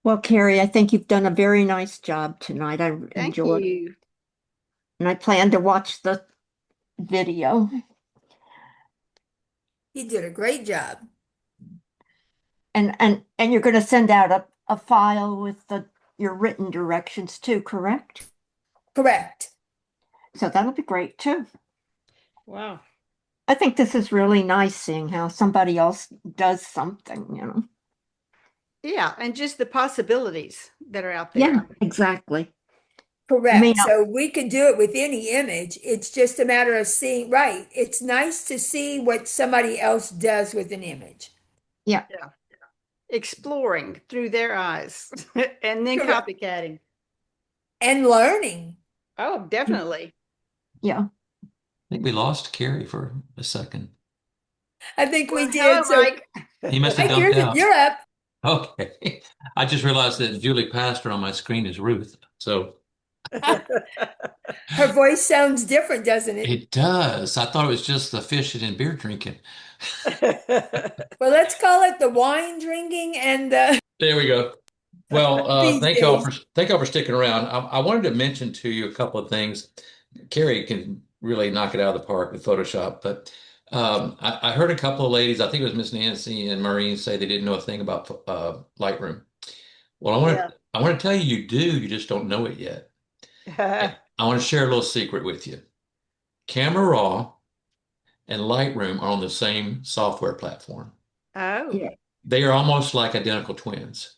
Well, Carrie, I think you've done a very nice job tonight. I Thank enjoyed it, you. and I plan to watch the video. He did a great job. And you're going to send out a file with your written directions too, correct? Correct. So that'll be great too. Wow. I think this is really nice seeing how somebody else does something. Yeah, and just the possibilities that are out Yeah, there. exactly. You may Correct. not, So we could do it with any image. It's just a matter of seeing, right. It's nice to see what somebody else does with an image. yeah, Yeah. Exploring through their eyes and then Correct. copycatting. And learning. Oh, definitely. yeah. I think we lost Kerri for a second. I think we Well, hello, did. So, Mike. He must have Mike, dumped out. you're up. Okay. I just realized that Julie Pastor on my screen is Ruth. So Her voice sounds different, doesn't it? it does. I thought it was just the fishing and beer drinking. Well, let's call it the wine drinking and the There we go. Well, these days. thank y'all for sticking around. I wanted to mention to you a couple of things. Kerri can really knock it out of the park with Photoshop, but I heard a couple of ladies, I think it was Miss Nancy and Maureen, say they didn't know a thing about Lightroom. Well, Yeah. I want to tell you, you do, you just don't know it yet. I want to share a little secret with you. Camera Raw and Lightroom are on the same software platform. Oh, Yeah. They are almost like identical twins.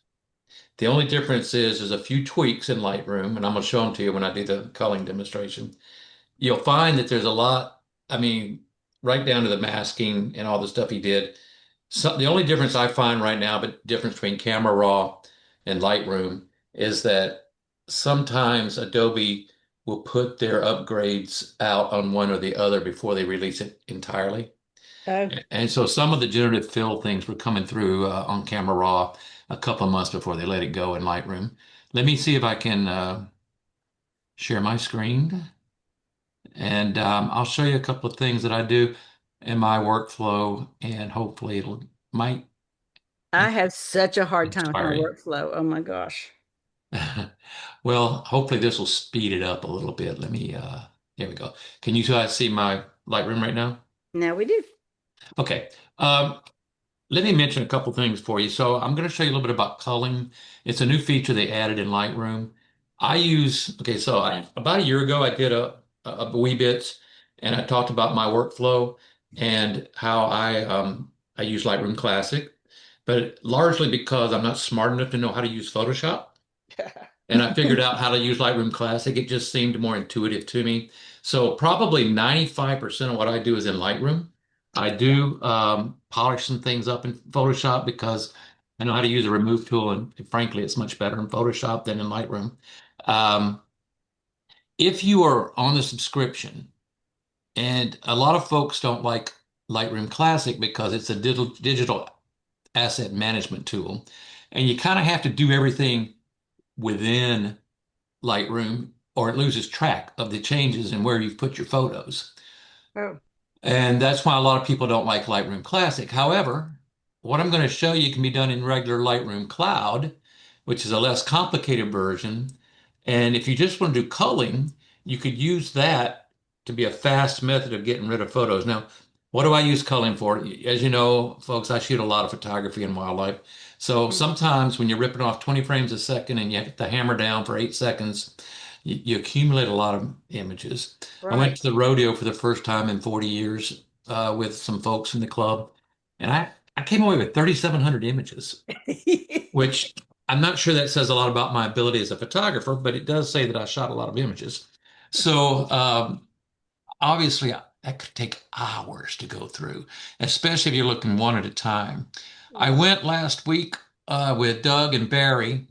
The only difference is there's a few tweaks in Lightroom, and I'm going to show them to you when I do the culling demonstration. You'll find that there's a lot, I mean, right down to the masking and all the stuff he did. So the only difference I find right now, but difference between Camera Raw and Lightroom is that sometimes Adobe will put their upgrades out on one or the other before they release it entirely. oh, And so some of the generative fill things were coming through on Camera Raw a couple of months before they let it go in Lightroom. Let me see if I can share my screen, and I'll show you a couple of things that I do in my workflow, and hopefully it'll might I have such a hard time with my inspire you. workflow. Oh my gosh. Well, hopefully this will speed it up a little bit. Let me, there we go. Can you guys see my Lightroom right now? Now we do. Okay. Um, let me mention a couple things for you. So I'm going to show you a little bit about culling. It's a new feature they added in Lightroom. Okay, so about a year ago, I did a wee bits and I talked about my workflow and how I use Lightroom Classic, but largely because I'm not smart enough to know how to use Photoshop. And I figured out how to use Lightroom Classic. It just seemed more intuitive to me. So probably 95% of what I do is in Lightroom. I do polish some things up in Photoshop because I know how to use a remove tool, and frankly, it's much better in Photoshop than in Lightroom. Um, if you are on the subscription, and a lot of folks don't like Lightroom Classic because it's a digital asset management tool, and you kind of have to do everything within Lightroom, or it loses track of the changes and where you've put your photos. Oh, And that's why a lot of people don't like Lightroom Classic. However, what I'm going to show you can be done in regular Lightroom Cloud, which is a less complicated version. And if you just want to do culling, you could use that to be a fast method of getting rid of photos. Now, what do I use culling for? As you know, folks, I shoot a lot of photography and wildlife. So mm, sometimes when you're ripping off 20 frames a second and you have to hammer down for 8 seconds, you accumulate a lot of images. I went right. to the rodeo for the first time in 40 years with some folks in the club, and I came away with 3,700 images, which I'm not sure that says a lot about my ability as a photographer, but it does say that I shot a lot of images. So obviously, that could take hours to go through, especially if you're looking one at a time. I Mm. went last week with Doug and Barry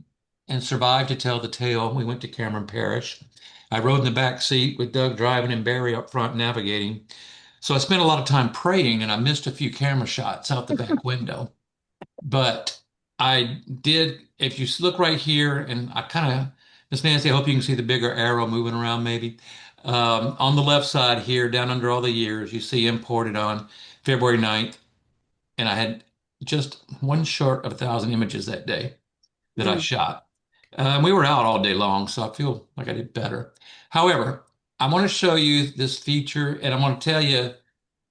and survived to tell the tale. We went to Cameron Parish. I rode in the back seat with Doug driving and Barry up front navigating. So I spent a lot of time praying and I missed a few camera shots out the back window. But I did, if you look right here, and I kind of, Miss Nancy, I hope you can see the bigger arrow moving around maybe. On the left side here, down under all the years, you see imported on February 9th, and I had just one short of 1,000 images that day that I Mm. shot. We were out all day long, so I feel like I did better. However, I want to show you this feature, and I want to tell you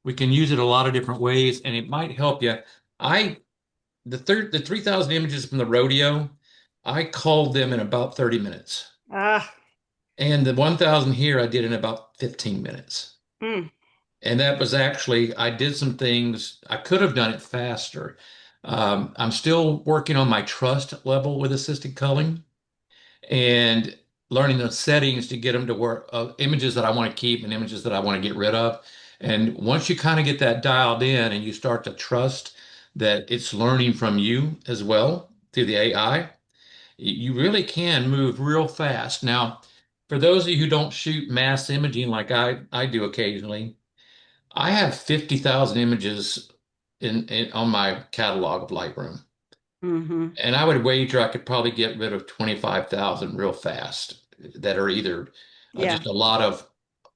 we can use it a lot of different ways, and it might help you. I the 3,000 images from the rodeo, I called them in about 30 minutes. Ah, And the 1,000 here I did in about 15 minutes. mm, And that was actually, I did some things, I could have done it faster. I'm still working on my trust level with assisted culling and learning the settings to get them to work, images that I want to keep and images that I want to get rid of. And once you kind of get that dialed in and you start to trust that it's learning from you as well through the AI, you really can move real fast. Now, for those of you who don't shoot mass imaging like I do occasionally, I have 50,000 images on my catalog of Lightroom. mm-hmm. And I would wager I could probably get rid of 25,000 real fast that are either Yeah. just a lot of,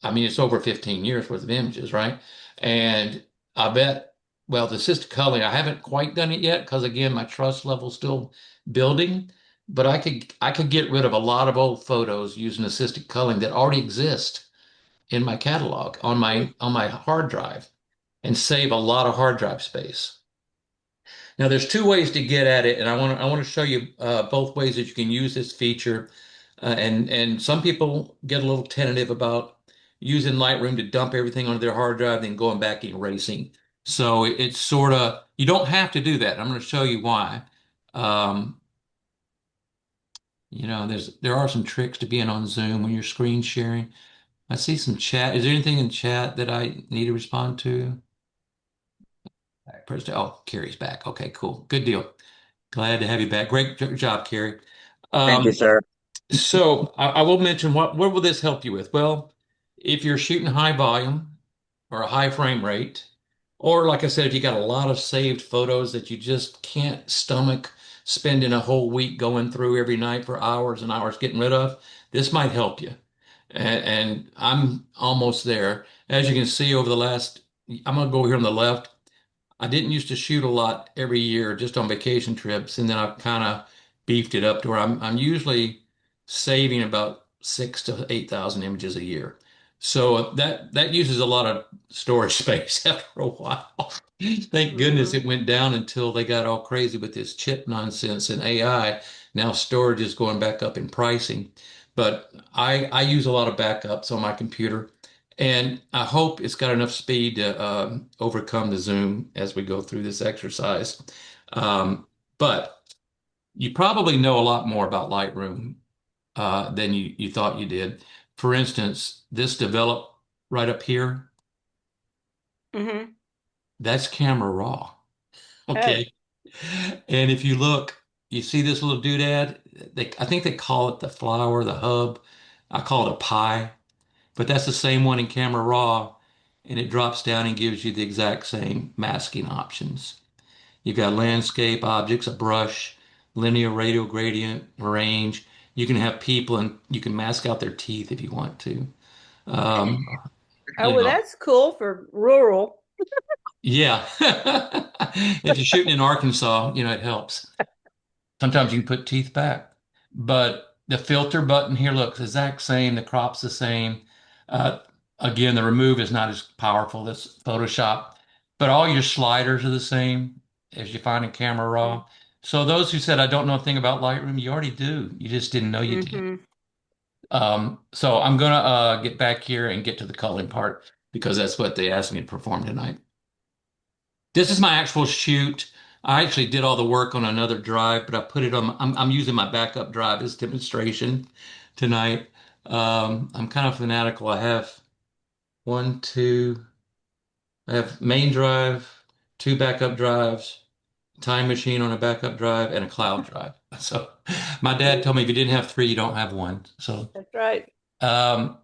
I mean, it's over 15 years worth of images, right? And I bet, well, the assisted culling, I haven't quite done it yet because again, my trust level's still building, but I could get rid of a lot of old photos using assisted culling that already exist in my catalog Mm. on my hard drive and save a lot of hard drive space. Now, there's two ways to get at it, and I want to show you both ways that you can use this feature. And some people get a little tentative about using Lightroom to dump everything onto their hard drive, then going back and erasing. So it's sort of you don't have to do that. I'm going to show you why. Um, there are some tricks to being on Zoom when you're screen sharing. I see some chat. Is there anything in chat that I need to respond to? Oh, Kerri's back. Okay, cool. Good deal. Glad to have you back. Great job, Kerri. Thank you, Um, sir. so I will mention what will this help you with? Well, if you're shooting high volume or a high frame rate, or like I said, if you got a lot of saved photos that you just can't stomach spending a whole week going through every night for hours and hours getting rid of, this might help you. And I'm almost there. As you can see over the last, I'm going to go over here on the left. I didn't used to shoot a lot every year just on vacation trips, and then I've kind of beefed it up to where I'm usually saving about 6 to 8,000 images a year. So that uses a lot of storage space after a while. Thank goodness Mm-hmm. it went down until they got all crazy with this chip nonsense and AI. Now storage is going back up in pricing. But I use a lot of backups on my computer, and I hope it's got enough speed to overcome the zoom as we go through this exercise. But you probably know a lot more about Lightroom than you thought you did. For instance, this developed right up here, Mm-hmm. that's camera raw. Oh, Okay. And if you look, you see this little doodad? I think they call it the flower, the hub. I call it a pie, but that's the same one in camera raw, and it drops down and gives you the exact same masking options. You've got landscape objects, a brush, linear radial gradient, range. You can have people and you can mask out their teeth if you want to. Um, oh, you well, know, that's cool for rural. yeah. If you're shooting in Arkansas, it helps. Sometimes you can put teeth back. But the filter button here looks exact same. The crop's the same. Uh, again, the remove is not as powerful as Photoshop, but all your sliders are the same as you find in Camera Raw. So those who said, I don't know a thing about Lightroom, you already do. You just didn't know you did. Mm-hmm. So I'm gonna get back here and get to the culling part because that's what they asked me to perform tonight. This is my actual shoot. I actually did all the work on another drive, but I put it on. I'm using my backup drive as demonstration tonight. I'm kind of fanatical. I have one, two. I have main drive, two backup drives, time machine on a backup drive, and a cloud drive. So my dad told me if you didn't have three, you don't have one. So That's right. um,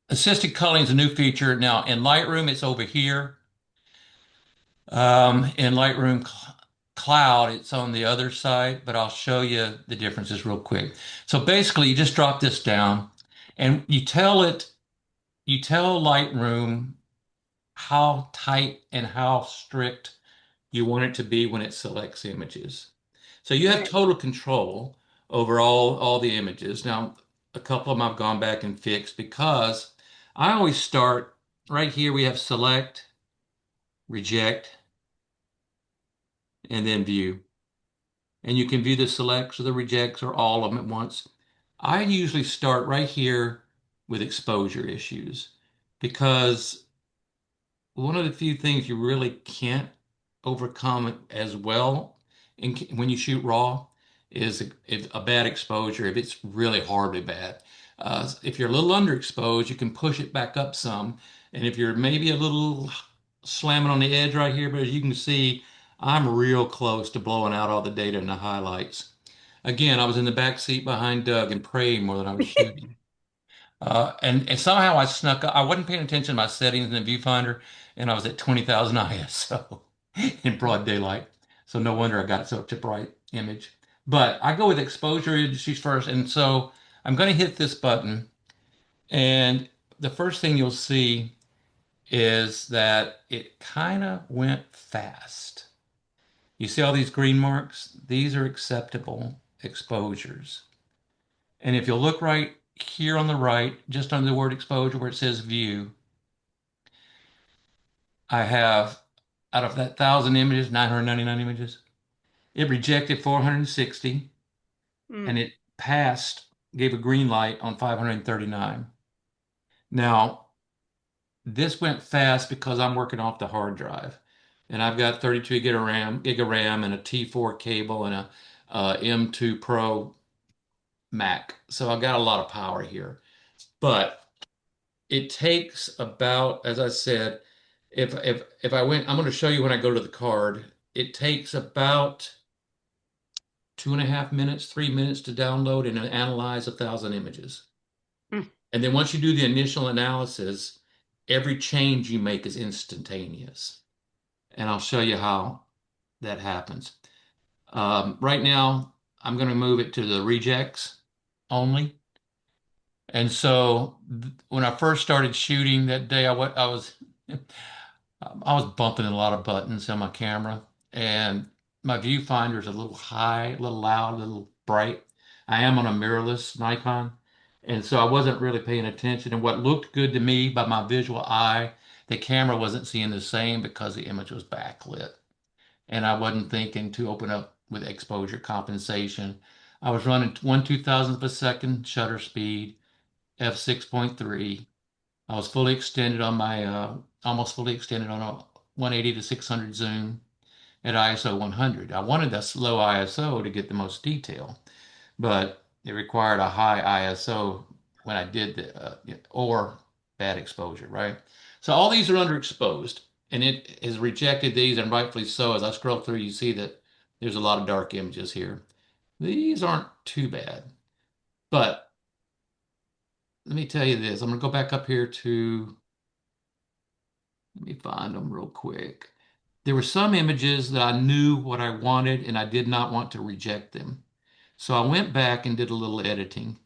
assisted culling is a new feature now in Lightroom. It's over here. In Lightroom Cloud, it's on the other side, but I'll show you the differences real quick. So basically, you just drop this down and you tell Lightroom how tight and how strict you want it to be when it selects images. So you have Right. total control over all the images. Now, a couple of them I've gone back and fixed because I always start right here. We have select, reject, and then view. And you can view the selects or the rejects or all of them at once. I usually start right here with exposure issues because one of the few things you really can't overcome as well when you shoot raw is a bad exposure if it's really horribly bad. If you're a little underexposed, you can push it back up some. And if you're maybe a little slamming on the edge right here, but as you can see, I'm real close to blowing out all the data and the highlights. Again, I was in the back seat behind Doug and praying more than I was shooting. And somehow I snuck up. I wasn't paying attention to my settings in the viewfinder, and I was at 20,000 ISO in broad daylight. So no wonder I got such a bright image. But I go with exposure issues first, and so I'm going to hit this button, and the first thing you'll see is that it kind of went fast. You see all these green marks? These are acceptable exposures. And if you'll look right here on the right, just under the word exposure where it says view, I have out of that 1,000 images, 999 images, it rejected 460 and Mm. it passed, gave a green light on 539. Now, this went fast because I'm working off the hard drive. And I've got 32 gig of RAM and a T4 cable and a M2 Pro Mac. So I've got a lot of power here. But it takes about, as I said, if I went, I'm going to show you when I go to the card. It takes about 2.5 minutes, 3 minutes to download and analyze 1,000 images. Mm. And then once you do the initial analysis, every change you make is instantaneous. And I'll show you how that happens. Right now, I'm going to move it to the rejects only. And so when I first started shooting that day, I was bumping a lot of buttons on my camera, and my viewfinder is a little high, a little loud, a little bright. I am on a mirrorless Nikon, And so I wasn't really paying attention. And what looked good to me by my visual eye, the camera wasn't seeing the same because the image was backlit. And I wasn't thinking to open up with exposure compensation. I was running 1/2000th of a second shutter speed, f6.3. I was fully extended on my, almost fully extended on a 180 to 600 zoom at ISO 100. I wanted this low ISO to get the most detail, but it required a high ISO when I did or bad exposure, right? So all these are underexposed, and it has rejected these, and rightfully so. As I scroll through, you see that there's a lot of dark images here. These aren't too bad, but let me tell you this. I'm going to go back up here to, let me find them real quick. There were some images that I knew what I wanted, and I did not want to reject them. So I went back and did a little editing.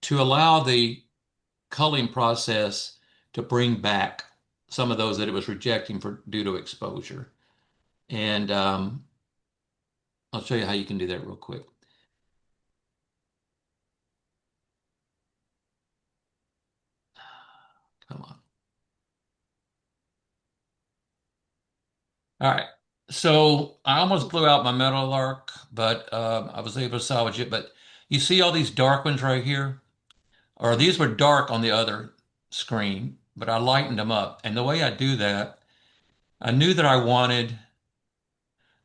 To allow the culling process to bring back some of those that it was rejecting for due to exposure. And I'll show you how you can do that real quick. Come on. All right. So I almost blew out my metal arc, but I was able to salvage it. But you see all these dark ones right here? Or these were dark on the other screen, but I lightened them up. And the way I do that, I knew that I wanted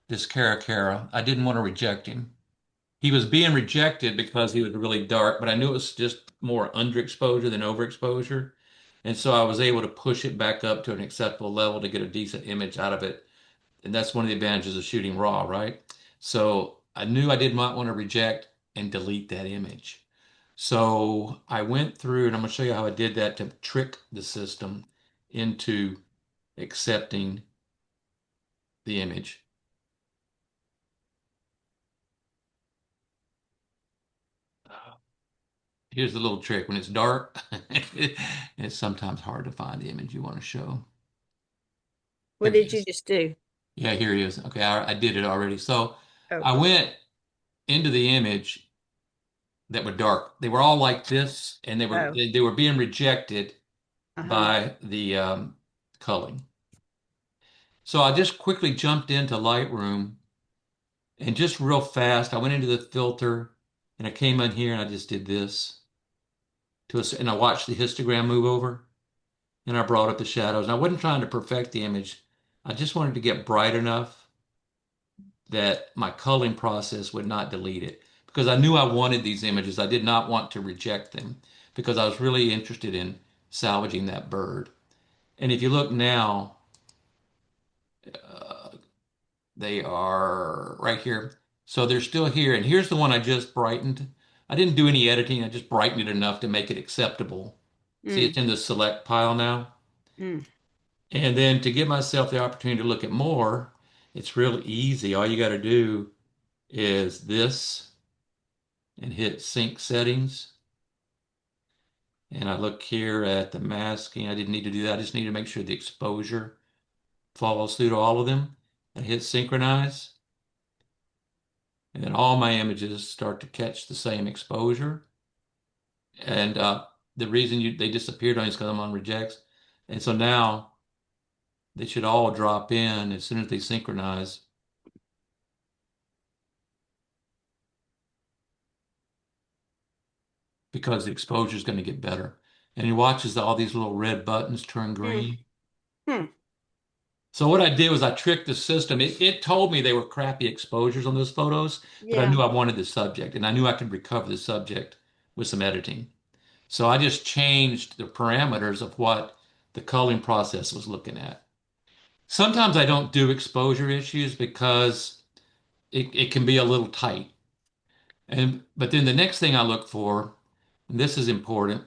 this Kerri. I didn't want to reject him. He was being rejected because he was really dark, but I knew it was just more underexposure than overexposure. And so I was able to push it back up to an acceptable level to get a decent image out of it. And that's one of the advantages of shooting raw, right? So I knew I did not want to reject and delete that image. So I went through, and I'm going to show you how I did that to trick the system into accepting the image. Here's the little trick. When it's dark, it's sometimes hard to find the image you want to show. What There it did you is. just do? Yeah, here it is. Okay, I did it already. So Oh, I went into the image that were dark. They were all like this, and oh, they were being rejected uh-huh. by the culling. So I just quickly jumped into Lightroom and just real fast, I went into the filter and I came in here and I just did this and I watched the histogram move over. And I brought up the shadows. And I wasn't trying to perfect the image. I just wanted to get bright enough that my culling process would not delete it because I knew I wanted these images. I did not want to reject them because I was really interested in salvaging that bird. And if you look now, uh, they are right here. So they're still here. And here's the one I just brightened. I didn't do any editing. I just brightened it enough to make it acceptable. See, Mm, it's in the select pile now. mm, And then to give myself the opportunity to look at more, it's real easy. All you got to do is this and hit sync settings. And I look here at the masking. I didn't need to do that. I just need to make sure the exposure follows through to all of them and hit synchronize. And then all my images start to catch the same exposure. And the reason they disappeared on is because I'm on rejects. And so now they should all drop in as soon as they synchronize. Because the exposure is going to get better. And he watches all these little red buttons turn mm, green. mm. So what I did was I tricked the system. It told me they were crappy exposures on those photos, but I Yeah. knew I wanted the subject and I knew I could recover the subject with some editing. So I just changed the parameters of what the culling process was looking at. Sometimes I don't do exposure issues because it can be a little tight. But then the next thing I look for, and this is important,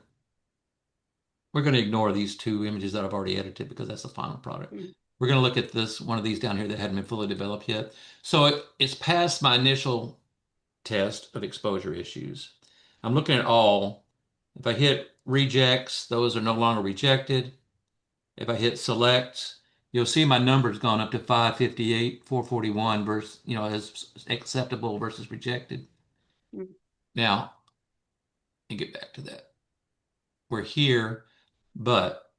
we're going to ignore these two images that I've already edited because that's the final product. Mm, We're going to look at this one of these down here that hadn't been fully developed yet. So it's past my initial test of exposure issues. I'm looking at all. If I hit rejects, those are no longer rejected. If I hit select, you'll see my number's gone up to 558, 441 versus, as acceptable versus rejected. mm. Now, let me get back to that. We're here, but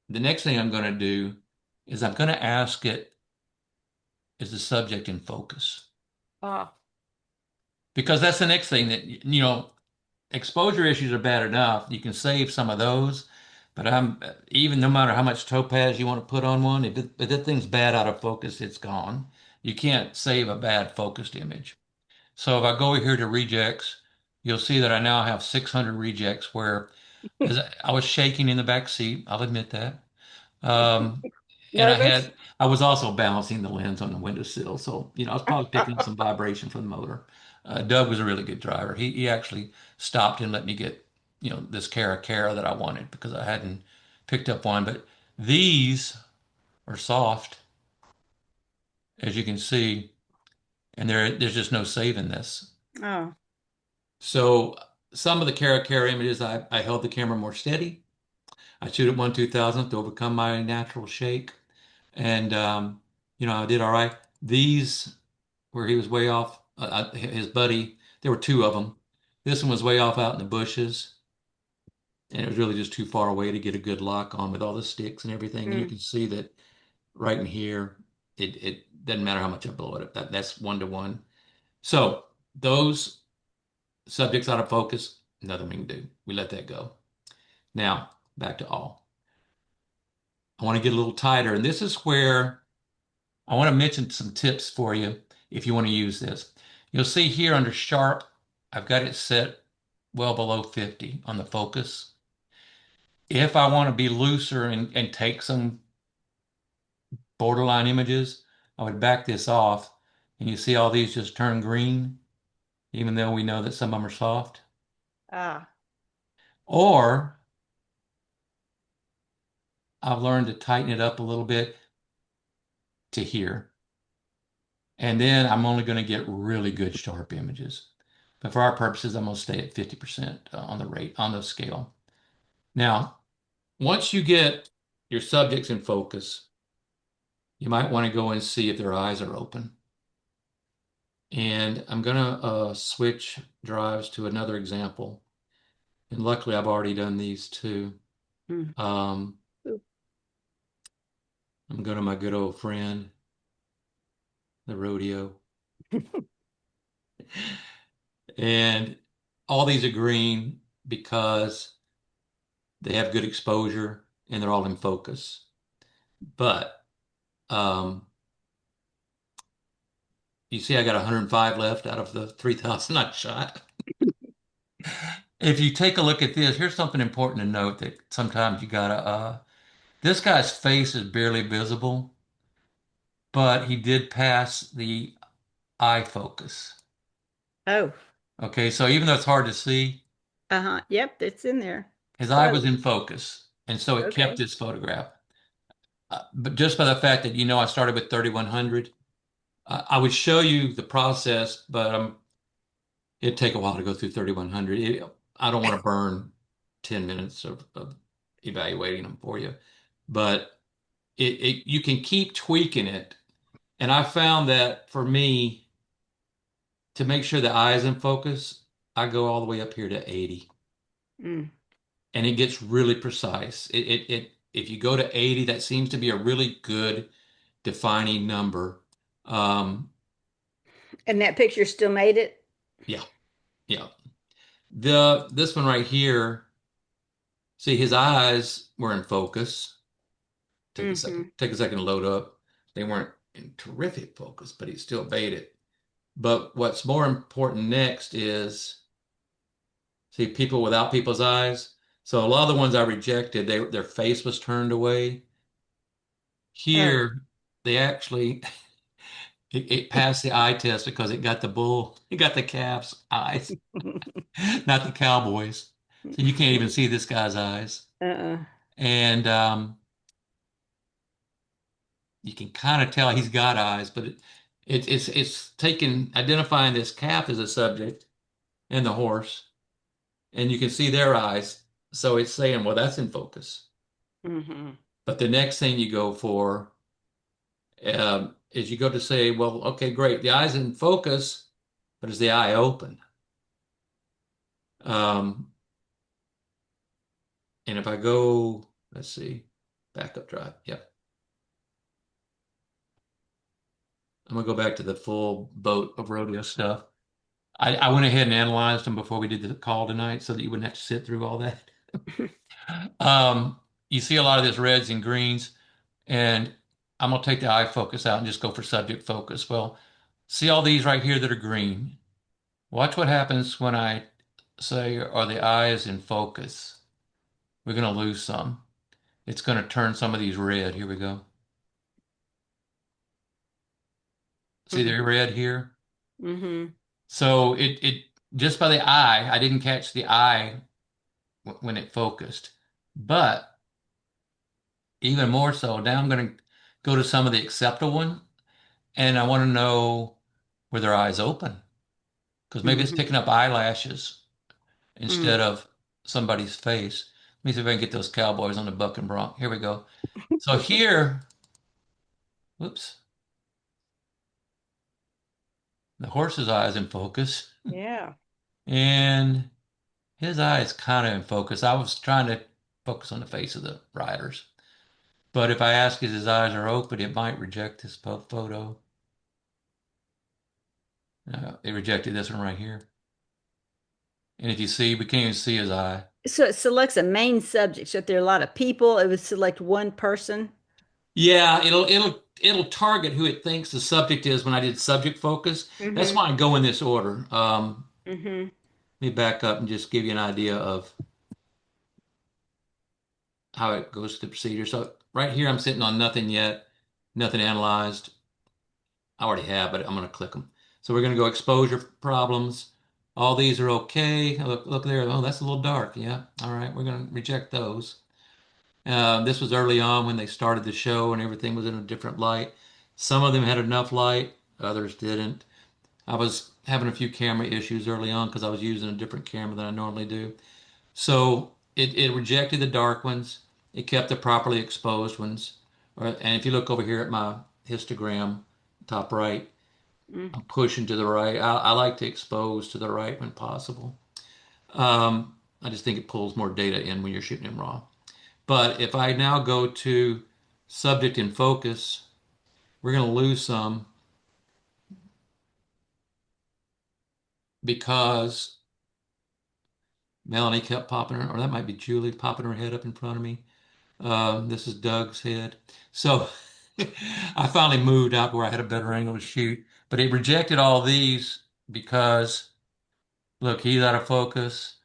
the next thing I'm going to do is I'm going to ask it, is the subject in focus? Ah, Because that's the next thing that, exposure issues are bad enough. You can save some of those, but I'm even no matter how much topaz you want to put on one, if that thing's bad out of focus, it's gone. You can't save a bad focused image. So if I go here to rejects, you'll see that I now have 600 rejects where as I was shaking in the back seat, I'll admit that. Um, and nervous? I was also balancing the lens on the windowsill. So, I was probably picking up some vibration from the motor. Doug was a really good driver. He actually stopped and let me get, this Cara that I wanted because I hadn't picked up one. But these are soft, as you can see, and there's just no saving this. Oh, So some of the Cara images, I held the camera more steady. I shoot at 1/2000th to overcome my natural shake. And, I did all right. These where he was way off, his buddy, there were two of them. This one was way off out in the bushes, and it was really just too far away to get a good lock on with all the sticks and everything. And you mm, can see that right in here, it doesn't matter how much I blow it up. That's 1 to 1. So those subjects out of focus, nothing we can do. We let that go. Now back to all. I want to get a little tighter, and this is where I want to mention some tips for you if you want to use this. You'll see here under sharp, I've got it set well below 50 on the focus. If I want to be looser and take some borderline images, I would back this off and you see all these just turn green, even though we know that some of them are soft. ah, Or I've learned to tighten it up a little bit to here. And then I'm only going to get really good sharp images. But for our purposes, I'm going to stay at 50% on the rate, on the scale. Now, once you get your subjects in focus, you might want to go and see if their eyes are open. And I'm going to switch drives to another example. And luckily, I've already done these too. mm. Um, Ooh. I'm going to my good old friend, the rodeo. And all these are green because they have good exposure and they're all in focus. But um, you see, I got 105 left out of the 3,000 I shot. If you take a look at this, here's something important to note that sometimes you gotta, this guy's face is barely visible, but he did pass the eye focus. Oh, Okay, so even though it's hard to see, uh-huh. Yep, it's in there. his It's eye was close. in focus, and so it kept Okay. this photograph. But just by the fact that I started with 3,100, I would show you the process, but it'd take a while to go through 3,100. I don't want to burn 10 minutes of evaluating them for you, but you can keep tweaking it. And I found that for me, to make sure the eye is in focus, I go all the way up here to 80, Mm. and it gets really precise. If you go to 80, that seems to be a really good defining number. Um, And that picture still made it? yeah, yeah. This one right here, see his eyes were in focus. Mm-hmm. Take a second to load up. They weren't in terrific focus, but he still made it. But what's more important next is see people without people's eyes. So a lot of the ones I rejected, their face was turned away. Oh. Here, they actually it passed the eye test because it got the calf's eyes, not the cowboys. So you can't even see this guy's eyes. Uh-uh. And you can kind of tell he's got eyes, but it's taking identifying this calf as a subject and the horse, and you can see their eyes. So it's saying, well, that's in focus. Mm-hmm. But the next thing you go for is you go to say, well, okay, great, the eye's in focus, but is the eye open? Um, and if I go, let's see, backup drive. Yep. I'm gonna go back to the full boat of rodeo stuff. I went ahead and analyzed them before we did the call tonight so that you wouldn't have to sit through all that. Um, you see a lot of this reds and greens, and I'm gonna take the eye focus out and just go for subject focus. Well, see all these right here that are green. Watch what happens when I say, are the eyes in focus? We're gonna lose some. It's gonna turn some of these red. Here we go. See the red here? Mm-hmm. So it just by the eye, I didn't catch the eye when it focused. But even more so, now I'm going to go to some of the acceptable one, and I want to know were their eyes open? Because maybe it's Mm-hmm. picking up eyelashes Mm. instead of somebody's face. Let me see if I can get those cowboys on the buck and bronc. Here we go. So here, whoops, the horse's eye is in focus, Yeah. and his eye is kind of in focus. I was trying to focus on the face of the riders. But if I ask if his eyes are open, it might reject this photo. It rejected this one right here. And if you see, we can't even see his eye. So it selects a main subject. So if there are a lot of people, it would select one person. Yeah, it'll target who it thinks the subject is when I did subject focus. That's Mm-hmm. why I go in this order. Mm-hmm. Let me back up and just give you an idea of how it goes to the procedure. So right here, I'm sitting on nothing yet, nothing analyzed. I already have, but I'm going to click them. So we're going to go exposure problems. All these are okay. Look there. Oh, that's a little dark. Yeah. All right. We're going to reject those. This was early on when they started the show and everything was in a different light. Some of them had enough light, others didn't. I was having a few camera issues early on because I was using a different camera than I normally do. So it rejected the dark ones. It kept the properly exposed ones. And if you look over here at my histogram, top right, Mm. I'm pushing to the right. I like to expose to the right when possible. I just think it pulls more data in when you're shooting in RAW. But if I now go to subject in focus, we're going to lose some because Melanie kept popping her, or that might be Julie popping her head up in front of me. This is Doug's head. So I finally moved out where I had a better angle to shoot, but it rejected all these because look, he's out of focus.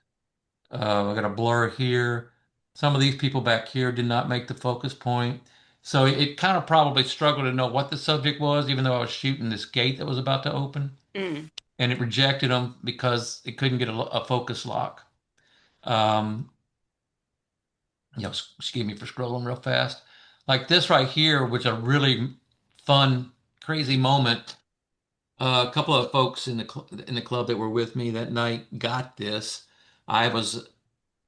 I got a blur here. Some of these people back here did not make the focus point. So it kind of probably struggled to know what the subject was, even though I was shooting this gate that was about to open. Mm. And it rejected them because it couldn't get a focus lock. Um, excuse me for scrolling real fast. Like this right here, which a really fun, crazy moment. A couple of folks in the club that were with me that night got this. I was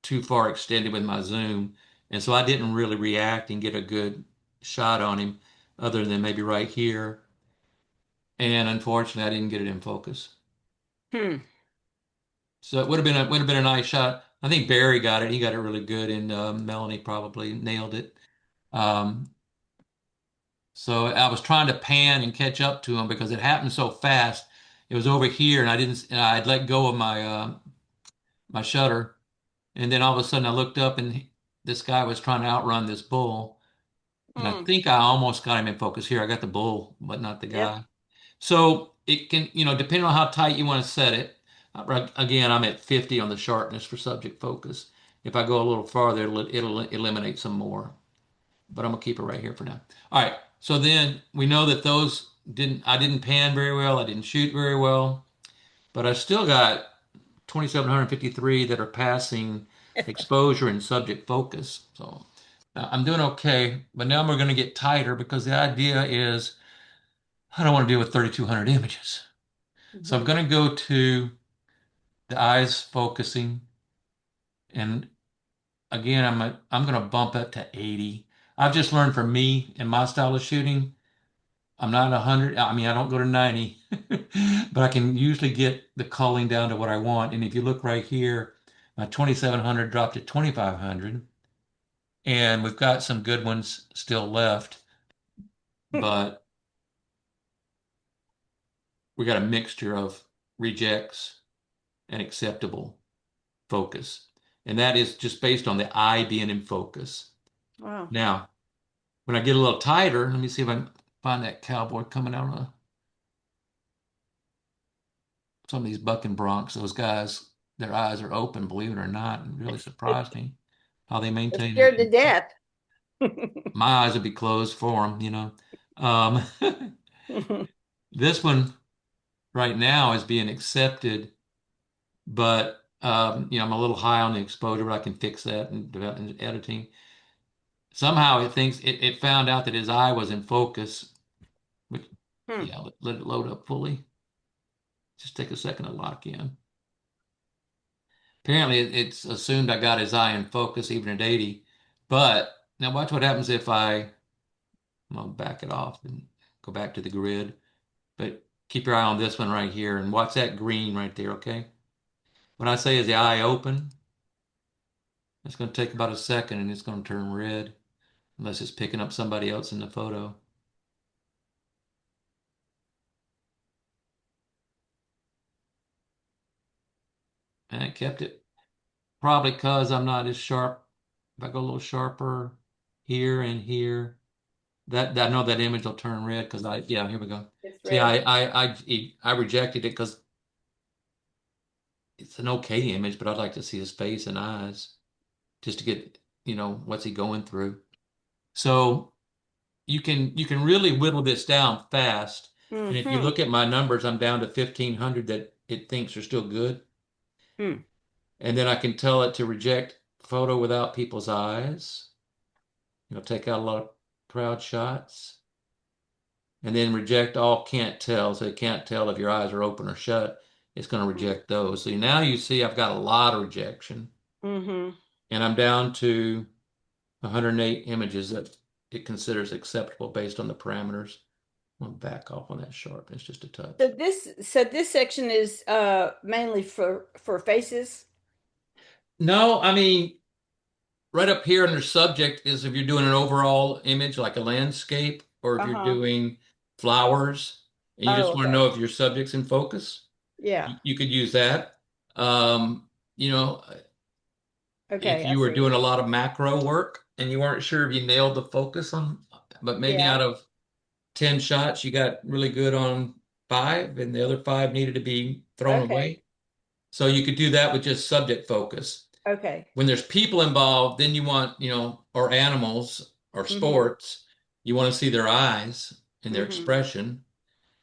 too far extended with my zoom, and so I didn't really react and get a good shot on him, other than maybe right here. And unfortunately, I didn't get it in focus. Hmm. So it would have been a nice shot. I think Barry got it. He got it really good, and Melanie probably nailed it. Um, so I was trying to pan and catch up to him because it happened so fast. It was over here, and I didn't. And I'd let go of my shutter, and then all of a sudden I looked up, and this guy was trying to outrun this bull. And I Mm. think I almost got him in focus here. I got the bull, but not the Yep. guy. So it can, depending on how tight you want to set it. Again, I'm at 50 on the sharpness for subject focus. If I go a little farther, it'll eliminate some more. But I'm gonna keep it right here for now. All right. So then we know that I didn't pan very well. I didn't shoot very well, but I still got 2,753 that are passing exposure and subject focus. So I'm doing okay, but now we're going to get tighter because the idea is I don't want to deal with 3,200 images. So I'm Mhm. going to go to the eyes focusing, and again, I'm going to bump it to 80. I've just learned for me and my style of shooting, I'm not 100. I mean, I don't go to 90, but I can usually get the culling down to what I want. And if you look right here, My 2700 dropped to 2500. And we've got some good ones still left, but we got a mixture of rejects and acceptable focus. And that is just based on the eye being in focus. Wow. Now, when I get a little tighter, let me see if I can find that cowboy coming out of some of these bucking broncs. Those guys, their eyes are open, believe it or not. It really surprised me how they They're maintain scared to that. death. My eyes would be closed for them, you know. Um, this one right now is being accepted, but I'm a little high on the exposure, but I can fix that in editing. Somehow it thinks it found out that his eye was in focus. Which, Hmm. yeah, let it load up fully. Just take a second to lock in. Apparently, it's assumed I got his eye in focus even at 80. But now watch what happens if I'm gonna back it off and go back to the grid. But keep your eye on this one right here and watch that green right there, okay? When I say is the eye open, it's going to take about a second and it's going to turn red unless it's picking up somebody else in the photo. And it kept it probably because I'm not as sharp. If I go a little sharper here and here, that I know that image will turn red because yeah, here we go. It's See, red. I rejected it because it's an okay image, but I'd like to see his face and eyes just to get, what's he going through. So you can really whittle this down fast. And if you Mm-hmm. look at my numbers, I'm down to 1500 that it thinks are still good. Hmm. And then I can tell it to reject photo without people's eyes. Take out a lot of crowd shots. And then reject all can't tell. So it can't tell if your eyes are open or shut. It's going to reject those. So now you see I've got a lot of rejection. Mm-hmm. And I'm down to 108 images that it considers acceptable based on the parameters. I'm gonna back off on that sharpness just a touch. So this section is mainly for faces. No, I mean, right up here under subject is if you're doing an overall image like a landscape or if you're Uh-huh. doing flowers and you Oh, just want to okay. know if your subject's in focus, Yeah. you could use that. Um, you know, if Okay, I you were see. doing a lot of macro work and you weren't sure if you nailed the focus on, but maybe Yeah. out of 10 shots, you got really good on five and the other five needed to be thrown Okay. away. So you could do that with just subject focus. Okay. When there's people involved, then you want, or animals or Mm-hmm. sports, you want to see their eyes and their Mm-hmm. expression,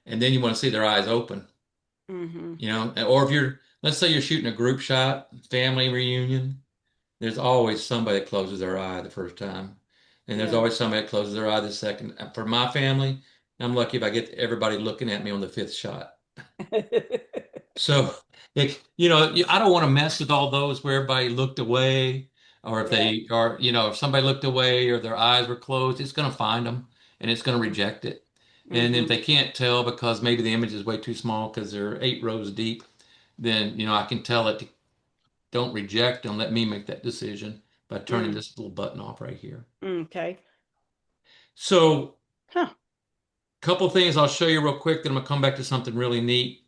and then you want to see their eyes open, Mm-hmm. or if let's say you're shooting a group shot, family reunion, there's always somebody that closes their eye the first time, and there's Yeah. always somebody that closes their eye the second. For my family, I'm lucky if I get everybody looking at me on the fifth shot. So, I don't want to mess with all those where everybody looked away, or if Yeah. if somebody looked away or their eyes were closed, it's going to find them and it's going to reject it. And if Mm-hmm. they can't tell because maybe the image is way too small because they're 8 rows deep, then, I can tell it to don't reject them. Let me make that decision by turning Mm. this little button off right here. Okay. So, Huh. a couple things I'll show you real quick, then I'm going to come back to something really neat.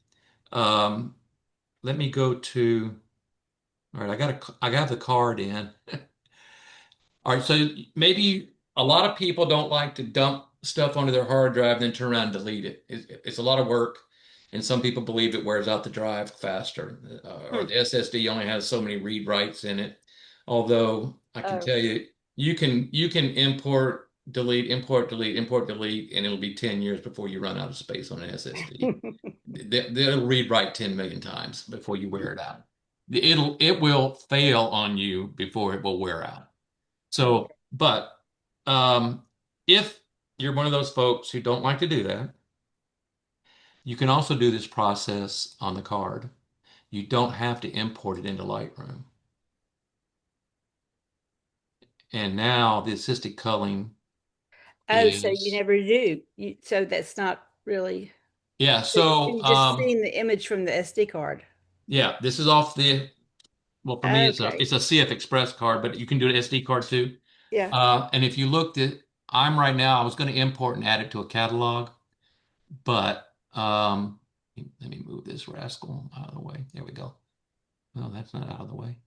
Um, Let me go to. All right, I got the card in. All right, so maybe a lot of people don't like to dump stuff onto their hard drive and then turn around and delete it. It's a lot of work, and some people believe it wears out the drive faster, or Hmm. the SSD only has so many read writes in it. Although I can Oh. tell you, you can import, delete, import, delete, import, delete, and it'll be 10 years before you run out of space on an SSD. They'll read write 10 million times before you wear it out. It will fail on you before it will wear out. So, Okay. but if you're one of those folks who don't like to do that, you can also do this process on the card. You don't have to import it into Lightroom. And now the assisted culling Oh, so you is, never do. So that's not really. yeah. So So, you're just seeing the image from the SD card. yeah, this is off the Well, for me, Okay. it's a CF Express card, but you can do an SD card too. Yeah. And if you looked at, I'm right now, I was going to import and add it to a catalog, but let me move this rascal out of the way. There we go. No, that's not out of the way.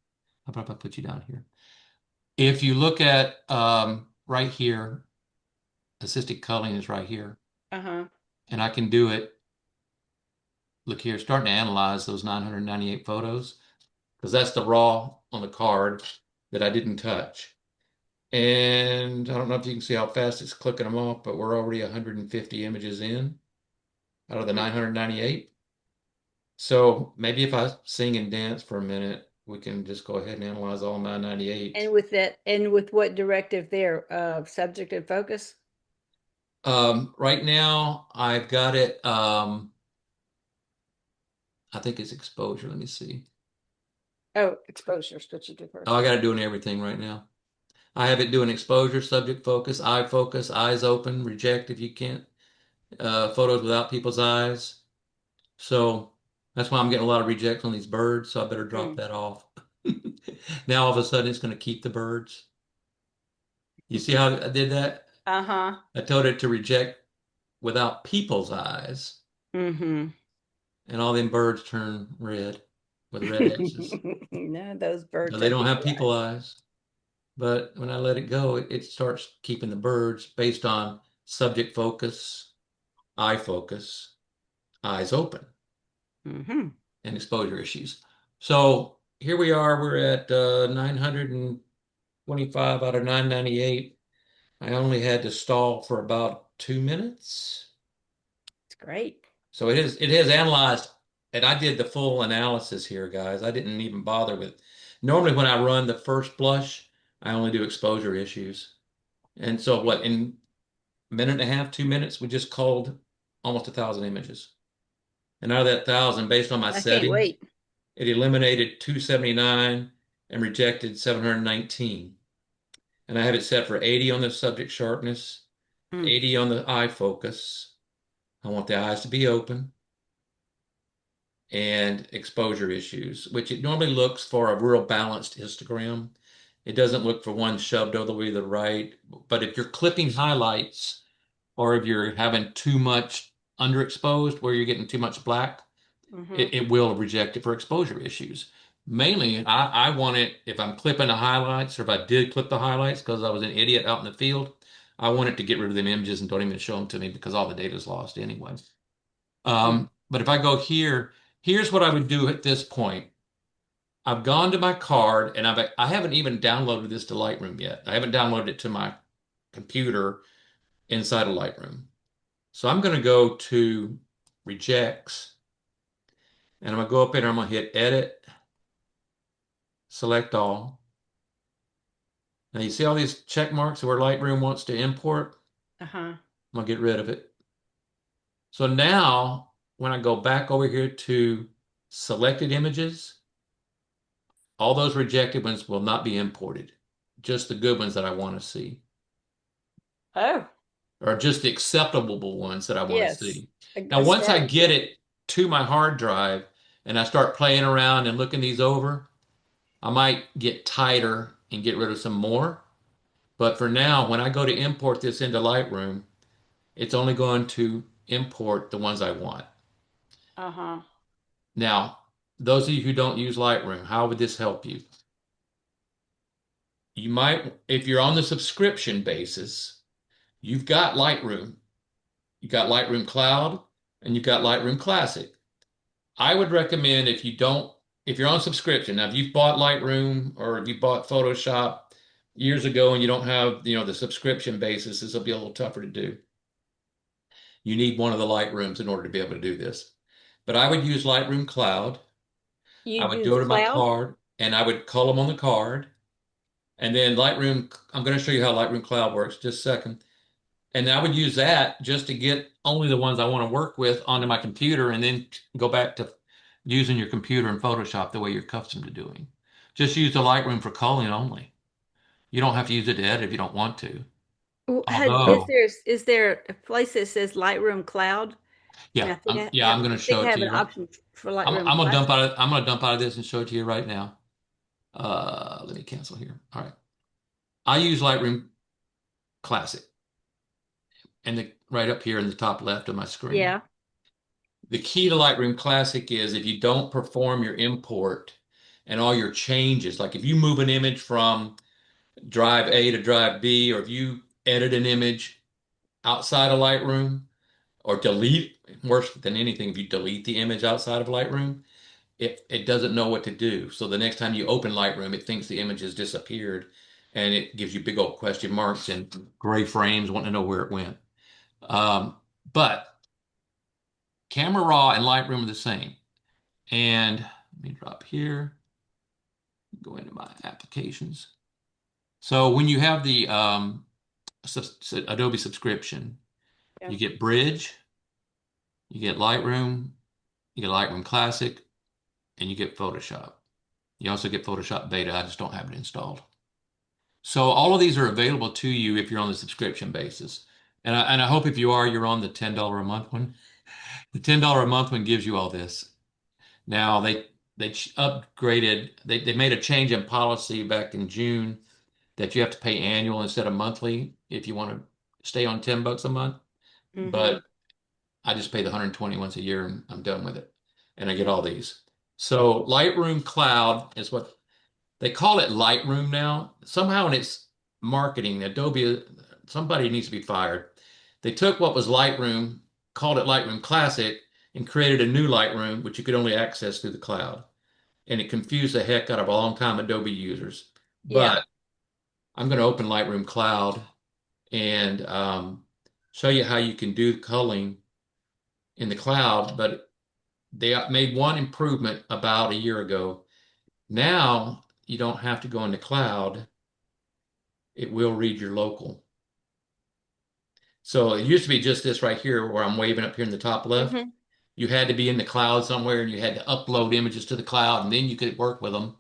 How about if I put you down here? If you look at right here, assisted culling is right here, Uh-huh. and I can do it. Look here, starting to analyze those 998 photos because that's the raw on the card that I didn't touch. And I don't know if you can see how fast it's clicking them off, but we're already 150 images in out of the 998. So maybe if I sing and dance for a minute, we can just go ahead and analyze all 998. And with that, and with what directive there? Subject and focus? Right now, I've got it. I think it's exposure. Let me see. Oh, exposure is what you do Oh, first. I got it doing everything right now. I have it doing exposure, subject focus, eyes open, reject if you can't, photos without people's eyes. So that's why I'm getting a lot of rejects on these birds. So I better drop Mm. that off. Now all of a sudden it's going to keep the birds. You see how I did that? Uh-huh. I told it to reject without people's eyes, Mm-hmm. and all them birds turn red with red X's. None of those So birds they have don't have people people eyes. eyes. But when I let it go, it starts keeping the birds based on subject focus, eye focus, eyes open, Mm-hmm. and exposure issues. So here we are. We're at 925 out of 998. I only had to stall for about 2 minutes. It's great. So it has analyzed, and I did the full analysis here, guys. I didn't even bother with. Normally, when I run the first blush, I only do exposure issues. And so, what in a minute and a half, 2 minutes, we just culled almost 1,000 images. And out of that 1,000, based on my I can't settings, wait. it eliminated 279 and rejected 719. And I have it set for 80 on the subject sharpness, Mm. 80 on the eye focus. I want the eyes to be open and exposure issues, which it normally looks for a real balanced histogram. It doesn't look for one shoved all the way to the right. But if you're clipping highlights or if you're having too much underexposed where you're getting too much black, Mm-hmm. it will reject it for exposure issues. Mainly, I want it, if I'm clipping the highlights, or if I did clip the highlights because I was an idiot out in the field, I want it to get rid of them images and don't even show them to me because all the data is lost anyway. Mm. But if I go here, here's what I would do at this point. I've gone to my card and I haven't even downloaded this to Lightroom yet. I haven't downloaded it to my computer inside of Lightroom. So I'm going to go to rejects and I'm going to go up here and I'm going to hit edit, select all. Now you see all these check marks where Lightroom wants to import? Uh-huh. I'm going to get rid of it. So now when I go back over here to selected images, all those rejected ones will not be imported. Just the good ones that I want to see, Oh, or just the acceptable ones that I want to yes. see. A Now, once I starting get point. it to my hard drive and I start playing around and looking these over, I might get tighter and get rid of some more. But for now, when I go to import this into Lightroom, it's only going to import the ones I want. Uh-huh. Now, those of you who don't use Lightroom, how would this help you? You might, if you're on the subscription basis, you've got Lightroom. You've got Lightroom Cloud and you've got Lightroom Classic. I would recommend if you're on subscription, now if you've bought Lightroom or if you bought Photoshop years ago and you don't have, the subscription basis, this will be a little tougher to do. You need one of the Lightrooms in order to be able to do this. But I would use Lightroom Cloud. I You'd would use go to my cloud? card and I would cull them on the card. And then Lightroom, I'm going to show you how Lightroom Cloud works just a second. And I would use that just to get only the ones I want to work with onto my computer and then go back to using your computer in Photoshop the way you're accustomed to doing. Just use the Lightroom for culling only. You don't have to use it to edit if you don't want to. Although, Is there a place that says Lightroom Cloud? And yeah, I'm going to I think show I it to have an you right. option for Lightroom I'm Classic. gonna dump out of this and show it to you right now. Let me cancel here. All right. I use Lightroom Classic and right up here in the top left of my screen. Yeah. The key to Lightroom Classic is if you don't perform your import and all your changes, like if you move an image from drive A to drive B, or if you edit an image outside of Lightroom, or delete, worse than anything, if you delete the image outside of Lightroom, it doesn't know what to do. So the next time you open Lightroom, it thinks the image has disappeared and it gives you big old question marks and gray frames wanting to know where it went. But Camera Raw and Lightroom are the same. And let me drop here, go into my applications. So when you have the Adobe subscription, Yeah. you get Bridge, you get Lightroom, you get Lightroom Classic, and you get Photoshop. You also get Photoshop Beta. I just don't have it installed. So all of these are available to you if you're on the subscription basis. And I hope if you are, you're on the $10 a month one. The $10 a month one gives you all this. Now they upgraded, they made a change in policy back in June that you have to pay annual instead of monthly if you want to stay on $10 a month. Mm-hmm. But I just pay the 120 once a year and I'm done with it. And I get all these. So Lightroom Cloud is what they call it Lightroom now. Somehow in its marketing, Adobe, somebody needs to be fired. They took what was Lightroom, called it Lightroom Classic, and created a new Lightroom, which you could only access through the cloud. And it confused the heck out of a long-time Adobe users. Yeah. But I'm going to open Lightroom Cloud and show you how you can do culling in the cloud. But they made one improvement about a year ago. Now you don't have to go in the cloud. It will read your local. So it used to be just this right here where I'm waving up here in the top left. Mm-hmm. You had to be in the cloud somewhere and you had to upload images to the cloud and then you could work with them.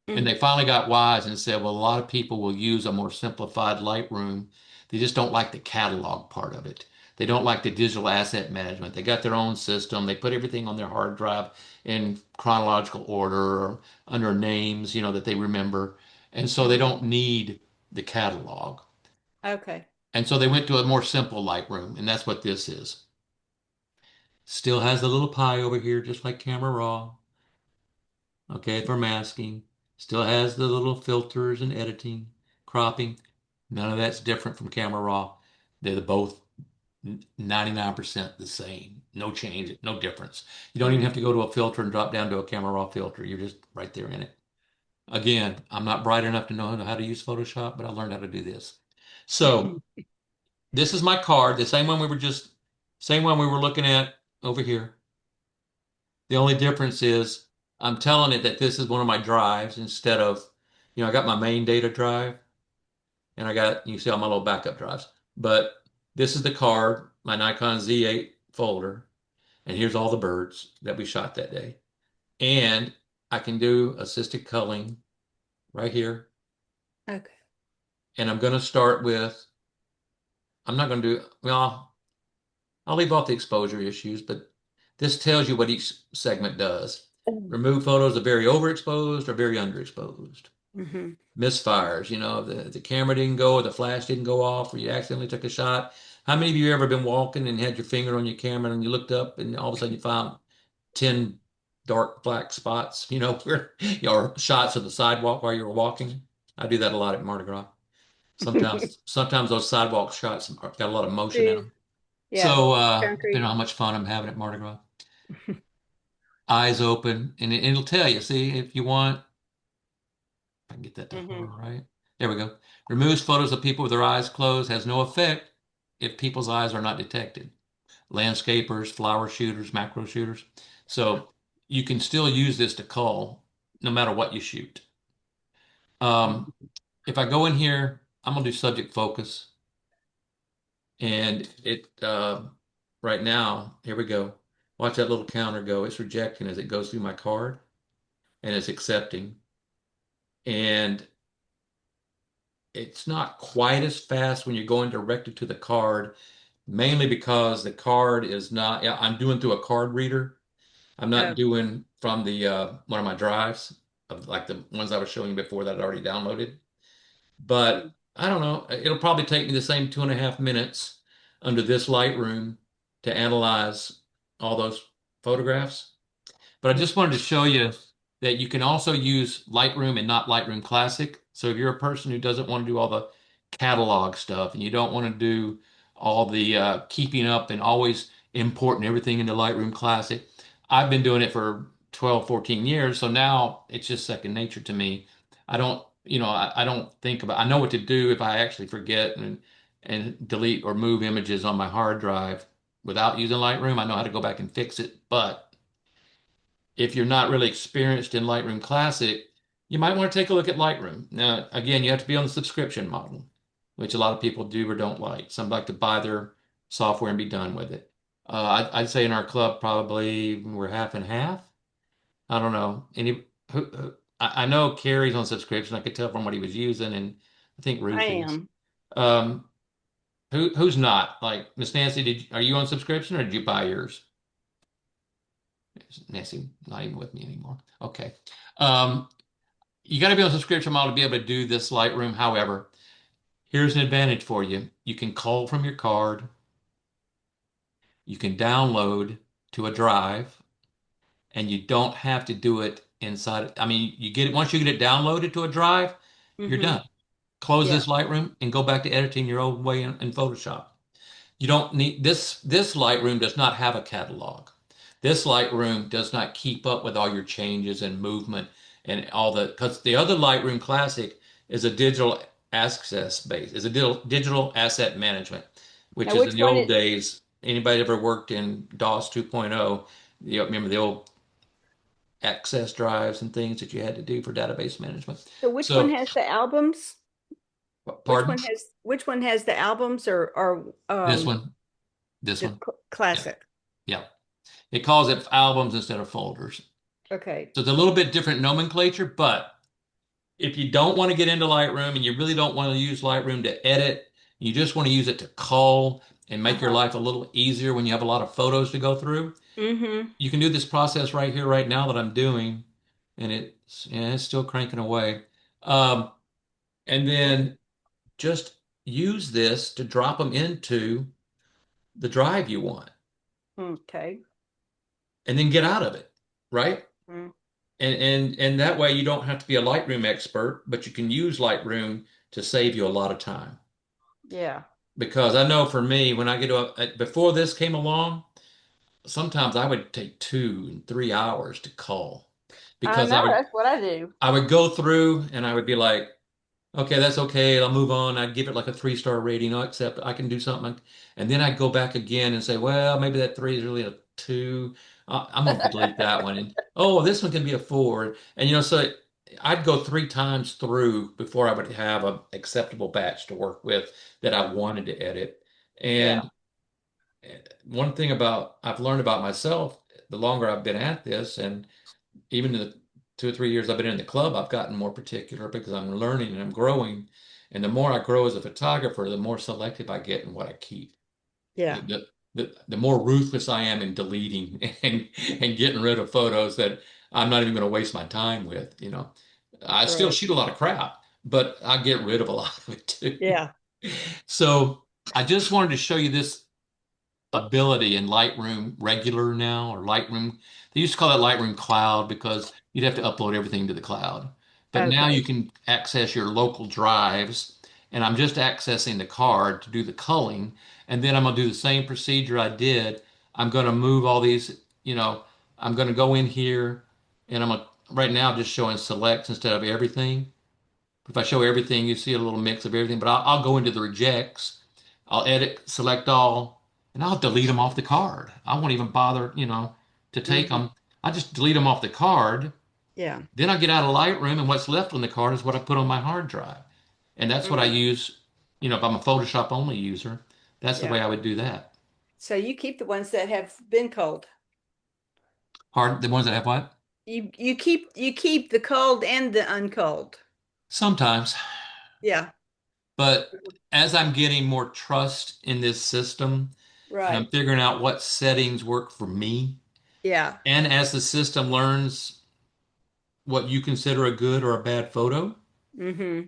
And Mm-hmm. they finally got wise and said, well, a lot of people will use a more simplified Lightroom. They just don't like the catalog part of it. They don't like the digital asset management. They got their own system. They put everything on their hard drive in chronological order or under names, that they remember. And so they Mm-hmm. don't need the catalog. Okay. And so they went to a more simple Lightroom, and that's what this is. Still has the little pie over here, just like Camera Raw. Okay, for masking. Still has the little filters and editing, cropping. None of that's different from Camera Raw. They're both 99% the same. No change, no difference. You don't even Mm-hmm. have to go to a filter and drop down to a Camera Raw filter. You're just right there in it. Again, I'm not bright enough to know how to use Photoshop, but I learned how to do this. So this is my card, the same one we were looking at over here. The only difference is I'm telling it that this is one of my drives instead of, I got my main data drive and you see all my little backup drives. But this is the card, my Nikon Z8 folder, and here's all the birds that we shot that day. And I can do assisted culling right here. Okay. And I'm going to start with, I'm not going to do, well, I'll leave off the exposure issues, but this tells you what each segment does. Remove photos of very overexposed or very underexposed. Mm-hmm. Misfires, the camera didn't go or the flash didn't go off or you accidentally took a shot. How many of you ever been walking and had your finger on your camera and you looked up and all of a sudden you found 10 dark black spots, where or shots of the sidewalk while you were walking? I do that a lot at Mardi Gras. Sometimes those sidewalk shots got a lot of motion in Do them. yeah. So, depending Concrete. on how much fun I'm having at Mardi Gras. Eyes open, and it'll tell you. See, if you want, I can get that to Mm-hmm. horror, right? There we go. Removes photos of people with their eyes closed, has no effect if people's eyes are not detected. Landscapers, flower shooters, macro shooters. So you can still use this to cull no matter what you shoot. Um, if I go in here, I'm gonna do subject focus, and it right now, here we go. Watch that little counter go. It's rejecting as it goes through my card, and it's accepting. And it's not quite as fast when you're going directly to the card, mainly because the card is not, yeah, I'm doing through a card reader. I'm not Oh. doing from the one of my drives. of like the ones I was showing you before that I'd already downloaded. But I don't know. It'll probably take me the same 2.5 minutes under this Lightroom to analyze all those photographs. But I just wanted to show you that you can also use Lightroom and not Lightroom Classic. So if you're a person who doesn't want to do all the catalog stuff and you don't want to do all the keeping up and always importing everything into Lightroom Classic, I've been doing it for 12, 14 years. So now it's just second nature to me. I don't, I don't think about, I know what to do if I actually forget and delete or move images on my hard drive without using Lightroom. I know how to go back and fix it. But if you're not really experienced in Lightroom Classic, you might want to take a look at Lightroom. Now, again, you have to be on the subscription model, which a lot of people do or don't like. Some like to buy their software and be done with it. I'd say in our club, probably we're half and half. I don't know. I know Kerri's on subscription. I could tell from what he was using, and I think I Ruth is. am. Um, who's not? Like Miss Nancy, are you on subscription or did you buy yours? Nancy, not even with me anymore. Okay. Um, you got to be on subscription model to be able to do this Lightroom. However, here's an advantage for you. You can call from your card. You can download to a drive, and you don't have to do it inside. I mean, you get it once you get it downloaded to a drive, you're Mm-hmm. done. Close Yeah. this Lightroom and go back to editing your old way in Photoshop. You don't need this Lightroom does not have a catalog. This Lightroom does not keep up with all your changes and movement and all the because the other Lightroom Classic is a digital access base, is a digital asset management, which Now, is in which the one old is days. Anybody ever worked in DOS 2.0, you remember the old access drives and things that you had to do for database management. so? Which one So, has the albums? pardon? Which one has the albums or This one, this the one. Yeah, classic? yeah. It calls it albums instead of folders. Okay. So it's a little bit different nomenclature, but if you don't want to get into Lightroom and you really don't want to use Lightroom to edit, you just want to use it to cull and make your Uh-huh. life a little easier when you have a lot of photos to go through, Mm-hmm. you can do this process right here, right now that I'm doing, and it's still cranking away. Um, and then just use this to drop them into the drive you want, Okay. and then get out of it, right? Mm. And that way you don't have to be a Lightroom expert, but you can use Lightroom to save you a lot of time. Yeah. Because I know for me, when I get up before this came along, sometimes I would take 2 and 3 hours to call I because know, that's what I do. I would go through and I would be like, okay, that's okay. I'll move on. I'd give it like a 3-star rating. I'll accept I can do something. And then I'd go back again and say, well, maybe that 3 is really a 2. I'm going to delete that one. And oh, this one can be a 4. And so I'd go 3 times through before I would have an acceptable batch to work with that I wanted to edit. Yeah. And one thing I've learned about myself, the longer I've been at this, and even in the 2 or 3 years I've been in the club, I've gotten more particular because I'm learning and I'm growing. And the more I grow as a photographer, the more selective I get in what I keep. Yeah. The more ruthless I am in deleting and getting rid of photos that I'm not even going to waste my time with. I still Right. shoot a lot of crap, but I get rid of a lot of it too. Yeah. So I just wanted to show you this ability in Lightroom regular now, or Lightroom. They used to call it Lightroom Cloud because you'd have to upload everything to the cloud. But now you Okay. can access your local drives, and I'm just accessing the card to do the culling, and then I'm going to do the same procedure I did. I'm going to move all these, I'm going to go in here, and right now just showing selects instead of everything. If I show everything, you see a little mix of everything, but I'll go into the rejects. I'll edit, select all, and I'll delete them off the card. I won't even bother, to take Mm-hmm. them. I just delete them off the card. Yeah. Then I get out of Lightroom, and what's left on the card is what I put on my hard drive. And that's what I Mm. use, if I'm a Photoshop only user, that's the Yeah. way I would do that. So you keep the ones that have been culled. The ones that have what? You keep the culled and the unculled. Sometimes. Yeah. But as I'm getting more trust in this system, and I'm Right. figuring out what settings work for me, Yeah. and as the system learns what you consider a good or a bad photo. Mm-hmm.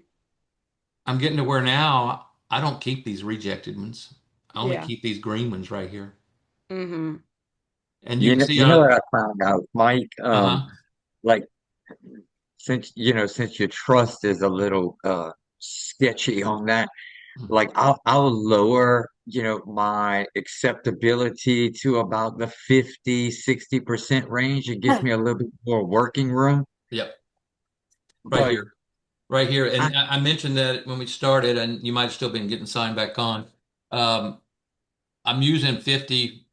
I'm getting to where now I don't keep these rejected ones. I only Yeah. keep these green ones right here. Mm-hmm. And you can see You know what I found out, Mike? uh-huh. Like since your trust is a little sketchy on that, like I'll lower, my acceptability to about the 50-60% range. It gives me a little bit more working room. Yep, right But here. Right here. I And I mentioned that when we started, and you might have still been getting signed back on. Um, I'm using 50.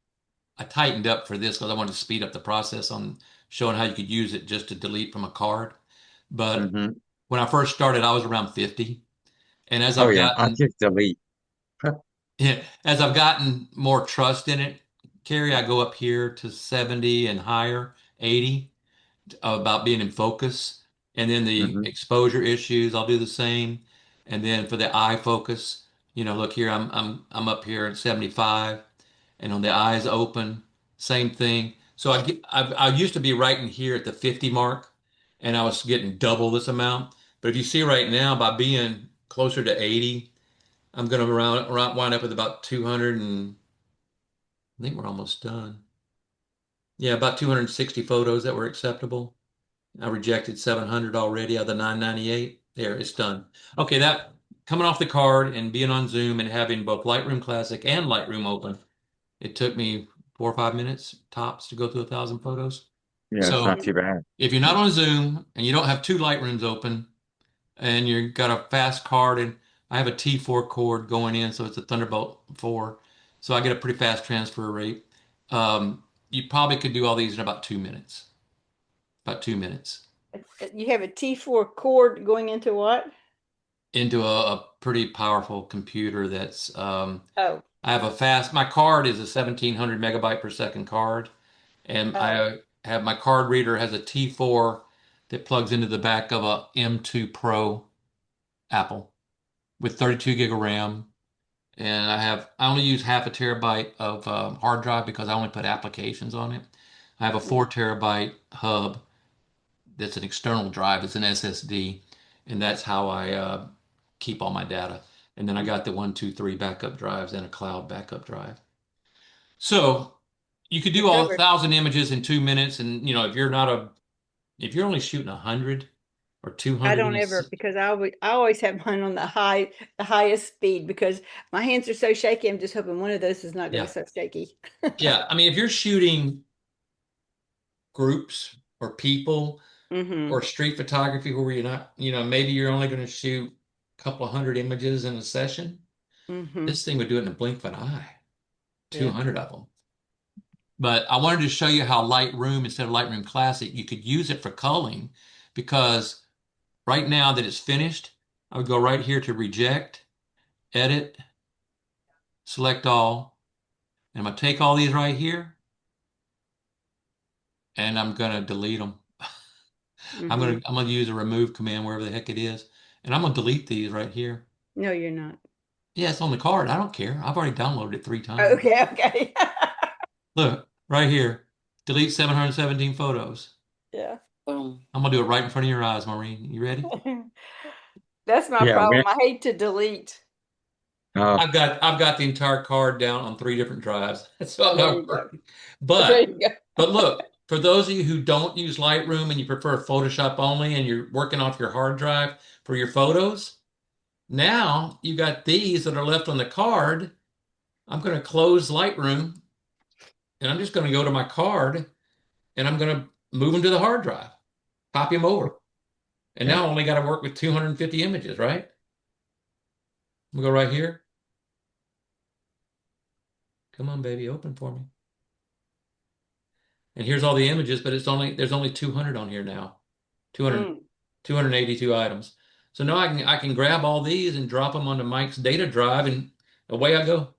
I tightened up for this because I wanted to speed up the process on showing how you could use it just to delete from a card. But mhm. when I first started, I was around 50. And as Oh I've yeah, I gotten just delete. yeah, as I've gotten more trust in it, Kerri, I go up here to 70 and higher, 80, about being in focus. And then the Hmm. exposure issues, I'll do the same. And then for the eye focus, look here, I'm up here at 75, and on the eyes open, same thing. So I used to be right in here at the 50 mark, and I was getting double this amount. But if you see right now, by being closer to 80, I'm going to wind up with about 200, and I think we're almost done. Yeah, about 260 photos that were acceptable. I rejected 700 already out of the 998. There, it's done. Okay, that coming off the card and being on Zoom and having both Lightroom Classic and Lightroom open, it took me 4 or 5 minutes tops to go through 1,000 photos. Yeah, it's not So too bad. if you're not on Zoom and you don't have two Lightrooms open and you've got a fast card, and I have a T4 cord going in, so it's a Thunderbolt 4, so I get a pretty fast transfer rate. You probably could do all these in about 2 minutes. About 2 minutes. You have a T4 cord going into what? Into a pretty powerful computer that's Oh, I have my card is a 1700 megabyte per second card, and oh. I have my card reader has a T4 that plugs into the back of a M2 Pro Apple with 32 gig of RAM, and I only use half a terabyte of hard drive because I only put applications on it. I have a 4 terabyte hub that's an external drive. It's an SSD, and that's how I keep all my data. And then I got the 1, 2, 3 backup drives and a cloud backup drive. So you could You're do all covered. 1,000 images in 2 minutes, and if you're only shooting 100 or I 200 don't in a ever because I always have mine on the highest speed because my hands are so shaky. I'm just hoping one of those is not going to be yeah, so shaky. yeah. I mean, if you're shooting groups or people Mm-hmm. or street photography where you're not, maybe you're only going to shoot a couple of hundred images in a session, Mm-hmm. this thing would do it in the blink of an eye, Yeah. 200 of them. But I wanted to show you how Lightroom, instead of Lightroom Classic, you could use it for culling, because right now that it's finished, I would go right here to reject, edit, select all, and I'm going to take all these right here and I'm going to delete them. Mm-hmm. I'm going to use a remove command wherever the heck it is, and I'm going to delete these right here. No, you're not. Yeah, it's on the card. I don't care. I've already downloaded it 3 times. Okay, okay. Look, right here. Delete 717 photos. Yeah. Boom. I'm gonna do it right in front of your eyes, Maureen. You ready? That's my Yeah, problem. I hate to delete. uh, I've got the entire card down on 3 different drives. So Oh, I'm there not you go. worried. There But you go. but look, for those of you who don't use Lightroom and you prefer Photoshop only and you're working off your hard drive for your photos, now you got these that are left on the card. I'm gonna close Lightroom and I'm just gonna go to my card and I'm gonna move them to the hard drive, copy them over. And yeah, now I only got to work with 250 images, right? We go right here. Come on, baby, open for me. And here's all the images, but there's only 200 on here now. 200, Mm, 282 items. So now I can grab all these and drop them onto Mike's data drive, and away I go.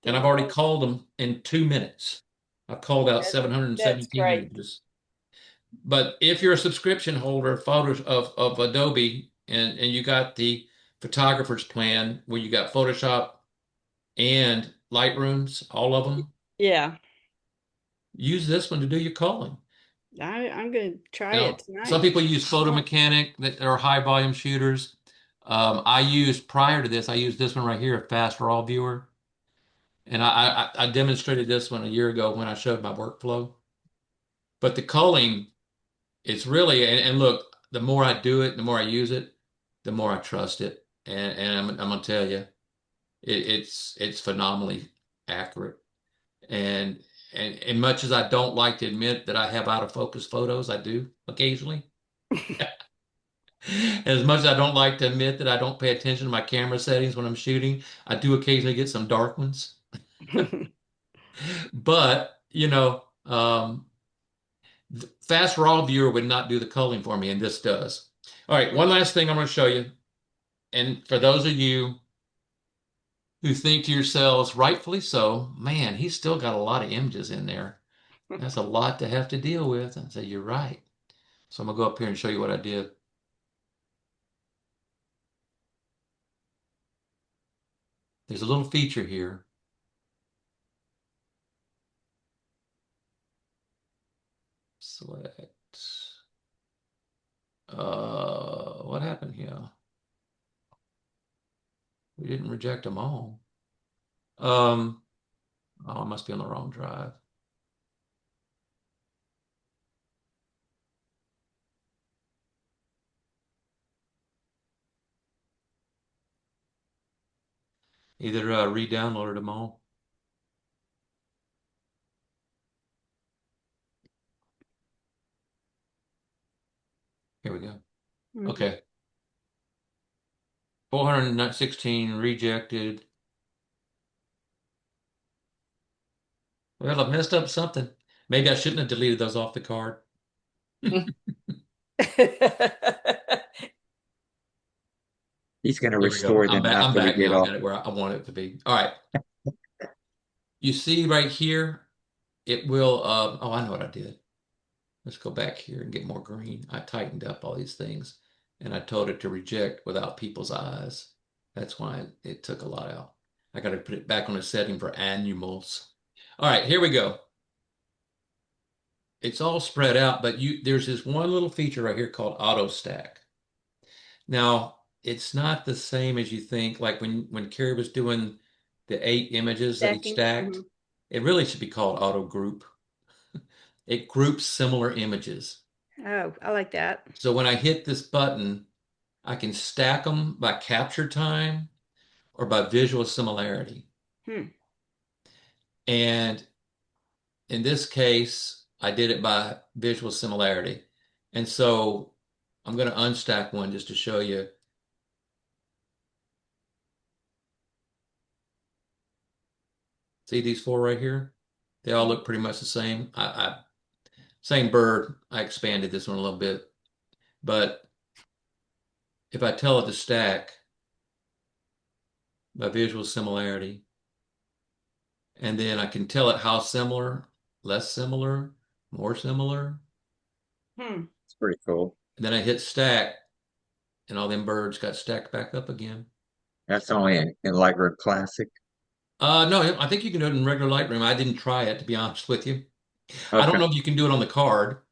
And I've already download. called them in 2 minutes. I've called out That, that's 717 great. images. But if you're a subscription holder of photos of Adobe, and you got the photographer's plan where you got Photoshop and Lightrooms, all of them, Yeah. use this one to do your calling. I'm gonna try You it know, some tonight. people use photo mechanic that are high volume shooters. I used prior to this, I used this one right here, a fast raw viewer. And I demonstrated this one a year ago when I showed my workflow. But the culling, it's really, and look, the more I do it, the more I use it, the more I trust it. And I'm gonna tell you, it's phenomenally accurate. And and much as I don't like to admit that I have out of focus photos, I do occasionally. As much as I don't like to admit that I don't pay attention to my camera settings when I'm shooting, I do occasionally get some dark ones. But, fast raw viewer would not do the culling for me, and this does. All right, one last thing I'm going to show you. And for those of you who think to yourselves, rightfully so, man, he's still got a lot of images in there. That's a lot to have to deal with. And I say, you're right. So I'm going to go up here and show you what I did. There's a little feature here. Select. What happened here? We didn't reject them all. Oh, I must be on the wrong drive. Either re-downloaded them all. Here we go. Mhm. Okay. 416 rejected. Well, I've messed up something. Maybe I shouldn't have deleted those off the card. He's going to Here we go. restore I'm them back. I'm after we back get now. I off. got it where I want it to be. All right. You see right here, it will, oh, I know what I did. Let's go back here and get more green. I tightened up all these things and I told it to reject without people's eyes. That's why it took a lot out. I got to put it back on a setting for animals. All right, here we go. It's all spread out, but there's this one little feature right here called auto stack. Now, it's not the same as you think. Like when Kerri was doing the 8 images that he Stacking. stacked, it really should be called auto group. It groups similar images. Oh, I like that. So when I hit this button, I can stack them by capture time or by visual similarity. Hmm. And in this case, I did it by visual similarity. And so I'm going to unstack one just to show you. See these four right here? They all look pretty much the same. Same bird. I expanded this one a little bit. But if I tell it to stack by visual similarity, and then I can tell it how similar, less similar, more similar, Hmm. It's pretty cool. and then I hit stack, and all them birds got stacked back up again. That's only in Lightroom Classic. No, I think you can do it in regular Lightroom. I didn't try it, to be honest with you. I don't Okay. know if you can do it on the card,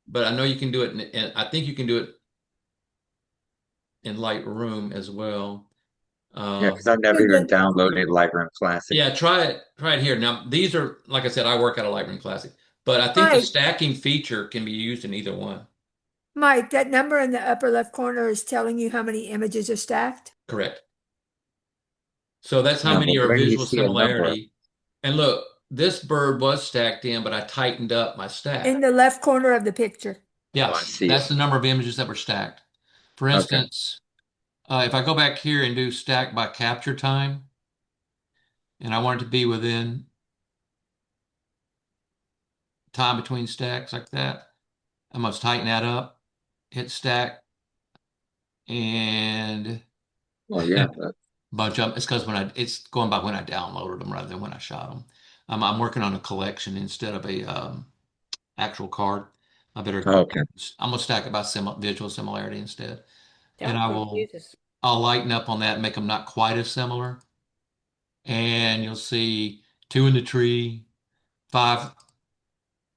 but I know you can do it, and I think you can do it in Lightroom as well. Yeah, because I've never And even then, downloaded Lightroom Classic. Yeah, try it here. Now, these are, like I said, I work out of Lightroom Classic, but I think the Mike, stacking feature can be used in either one. Mike, that number in the upper left corner is telling you how many images are stacked. Correct. So that's how No, many but are where do you visual see a number? similarity. And look, this bird was stacked in, but I tightened up my In stack. the left corner of the picture. Oh, I Yes, see it. that's the number of images that were stacked. For Okay. instance, if I go back here and do stack by capture time, and I want it to be within time between stacks like that, I must tighten that up, hit stack, and Well, yeah, but bunch of them. It's because it's going by when I downloaded them rather than when I shot them. I'm working on a collection instead of a actual card. I better. okay. I'm gonna stack it by visual similarity instead, and Don't confuse us. I'll lighten up on that, and make them not quite as similar, and you'll see two in the tree, five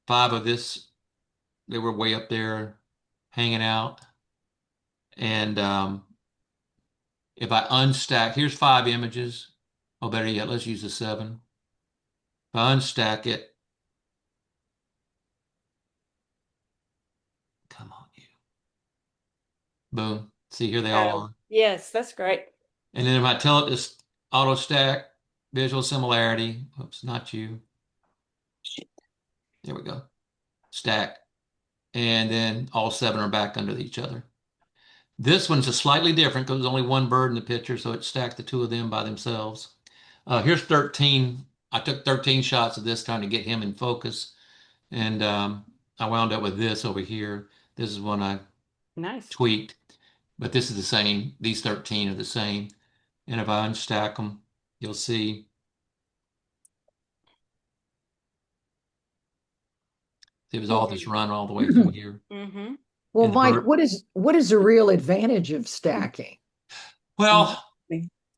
of this they were way up there hanging out. And if I unstack, here's 5 images. Oh, better yet, let's use the 7. If I unstack it, come on, you. Boom. See, here they all Oh, are. yes, that's great. And then if I tell it to auto stack, visual similarity, oops, not you. There we go. Stack. And then all 7 are back under each other. This one's a slightly different because there's only one bird in the picture, so it stacked the 2 of them by themselves. Here's 13. I took 13 shots of this trying to get him in focus. And I wound up with this over here. This is one I Nice. tweaked, but this is the same. These 13 are the same. And if I unstack them, you'll see it was all this run all the way through here. Mm-hmm. Well, And the Mike, bird, what is the real advantage of stacking? well,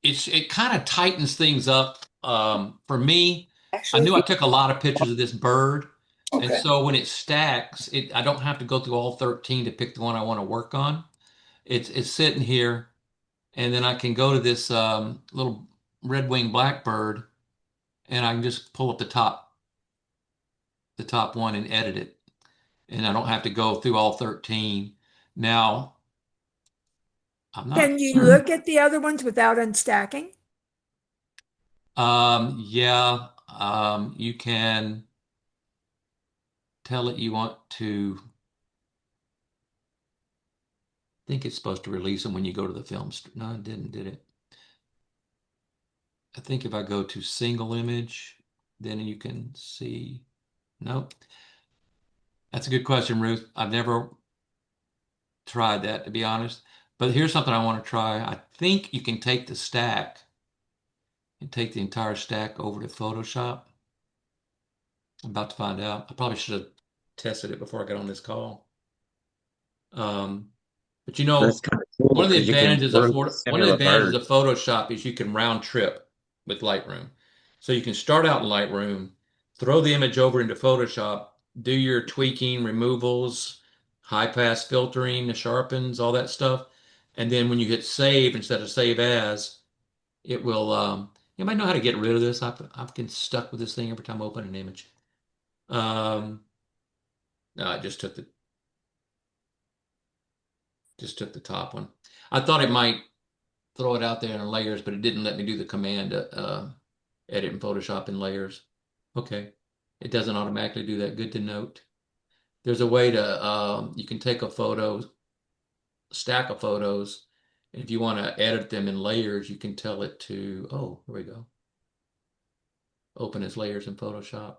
it kind of tightens things up. For me, I Actually, knew I took a lot of pictures of this bird, and okay. so when it stacks, I don't have to go through all 13 to pick the one I want to work on. It's sitting here, and then I can go to this little red-winged blackbird, and I can just pull up the top one and edit it, and I don't have to go through all 13. Now, I'm not Can you sure. look at the other ones without unstacking? Yeah, you can tell it you want to. I think it's supposed to release them when you go to the film. No, it didn't, did it? I think if I go to single image, then you can see. Nope. That's a good question, Ruth. I've never tried that, to be honest. But here's something I want to try. I think you can take the stack and take the entire stack over to Photoshop. I'm about to find out. I probably should have tested it before I got on this call. Um, but you That's know, kind of cool because you can work with One of the similar advantages birds. of Photoshop is you can round trip with Lightroom. So you can start out in Lightroom, throw the image over into Photoshop, do your tweaking, removals, high pass filtering, the sharpens, all that stuff. And then when you hit save instead of save as, it will you might know how to get rid of this. I've been stuck with this thing every time I open an image. Um, no, I just took the top one. I thought it might throw it out there in layers, but it didn't let me do the command edit in Photoshop in layers. Okay. It doesn't automatically do that. Good to note. There's a way to, you can take a photo, stack of photos, and if you want to edit them in layers, you can tell it to, oh, here we go. Open as layers in Photoshop.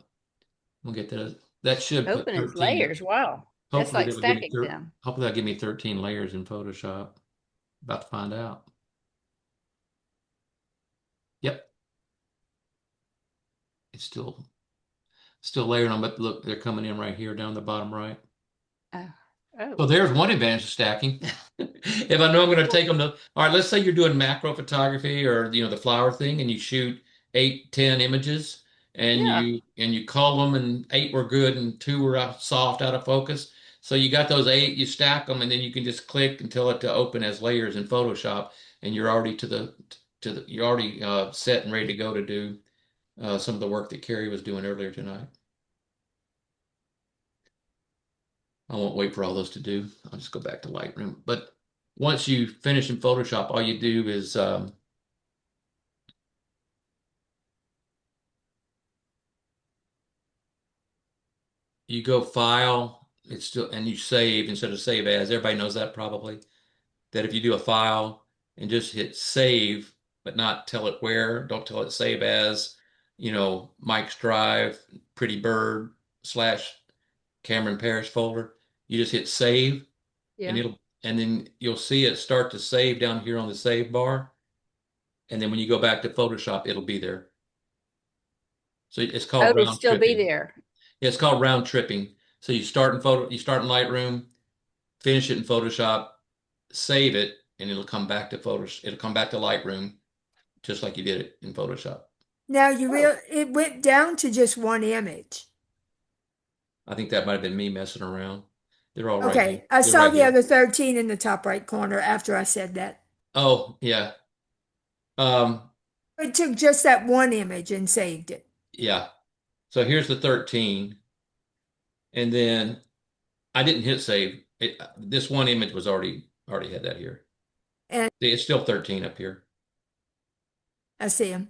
We'll get that. That should put Open its 13. layers. Wow. That's Hopefully like that'll give me stacking them. hopefully that'll give me 13 layers in Photoshop. About to find out. Yep. It's still layering them, but look, they're coming in right here down the bottom right. Oh. So Oh. there's one advantage of stacking. If I know I'm going to take them to, all right, let's say you're doing macro photography or the flower thing, and you shoot 8, 10 images, and Yeah. you call them, and 8 were good and 2 were soft out of focus. So you got those 8, you stack them, and then you can just click and tell it to open as layers in Photoshop, and you're already you're already set and ready to go to do some of the work that Kerri was doing earlier tonight. I won't wait for all those to do. I'll just go back to Lightroom. But once you finish in Photoshop, all you do is you go File. It's still and you save instead of save as. Everybody knows that probably. That if you do a file and just hit save, but not tell it where, don't tell it save as, Mike's Drive, Pretty Bird / Cameron Parrish folder. You just hit save and Yeah. then you'll see it start to save down here on the save bar. And then when you go back to Photoshop, it'll be there. So it's Oh, called it'd round still be tripping. there. Yeah, it's called round tripping. So you start in Lightroom, finish it in Photoshop, save it, and it'll come back to it'll come back to Lightroom just like you did it in Photoshop. Now Oh. it went down to just one image. I think that might have been me messing around. They're all right here. Okay, I They're saw right the here. other 13 in the top right corner after I said that. Oh, yeah. Um, It took just that one image and saved it. yeah. So here's the 13. And then I didn't hit save. This one image was already had that here. And It's still 13 up here. I see them.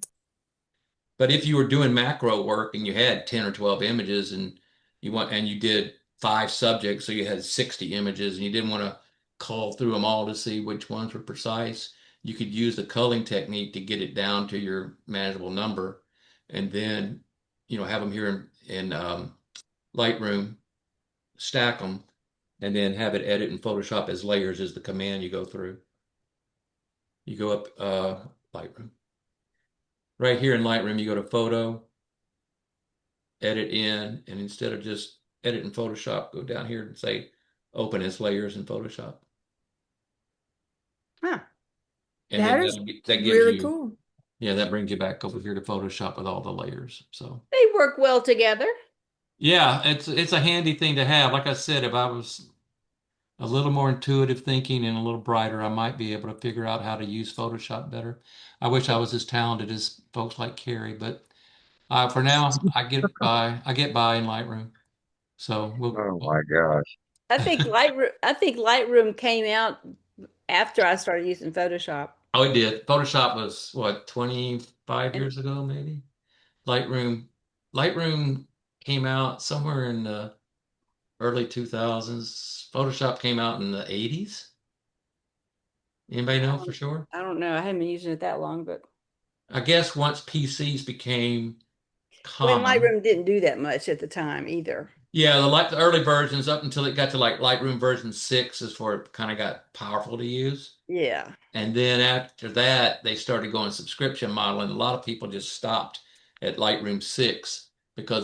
But if you were doing macro work and you had 10 or 12 images and you did 5 subjects, so you had 60 images and you didn't want to cull through them all to see which ones were precise, you could use the culling technique to get it down to your manageable number and then, have them here in Lightroom, stack them, and then have it edit in Photoshop as layers is the command you go through. You go up Lightroom. Right here in Lightroom, you go to Photo, edit in, and instead of just edit in Photoshop, go down here and say open as layers in Photoshop. Huh. And then That is that gives really you, cool. yeah, that brings you back over here to Photoshop with all the layers. So They work well together. yeah, it's a handy thing to have. Like I said, if I was a little more intuitive thinking and a little brighter, I might be able to figure out how to use Photoshop better. I wish I was as talented as folks like Kerri, but for now, I get by in Lightroom. So Oh my gosh. I think Lightroom came out after I started using Photoshop. oh, it did. Photoshop was what, 25 And years ago, maybe? Lightroom, Lightroom came out somewhere in the early 2000s. Photoshop came out in the 80s. Anybody know for sure? I don't know. I haven't been using it that long, but I guess once PCs became when common. Lightroom didn't do that much at the time either. Yeah, the early versions up until it got to like Lightroom version 6 is where it kind of got powerful to use. Yeah. And then after that, they started going subscription model, and a lot of people just stopped at Lightroom 6 because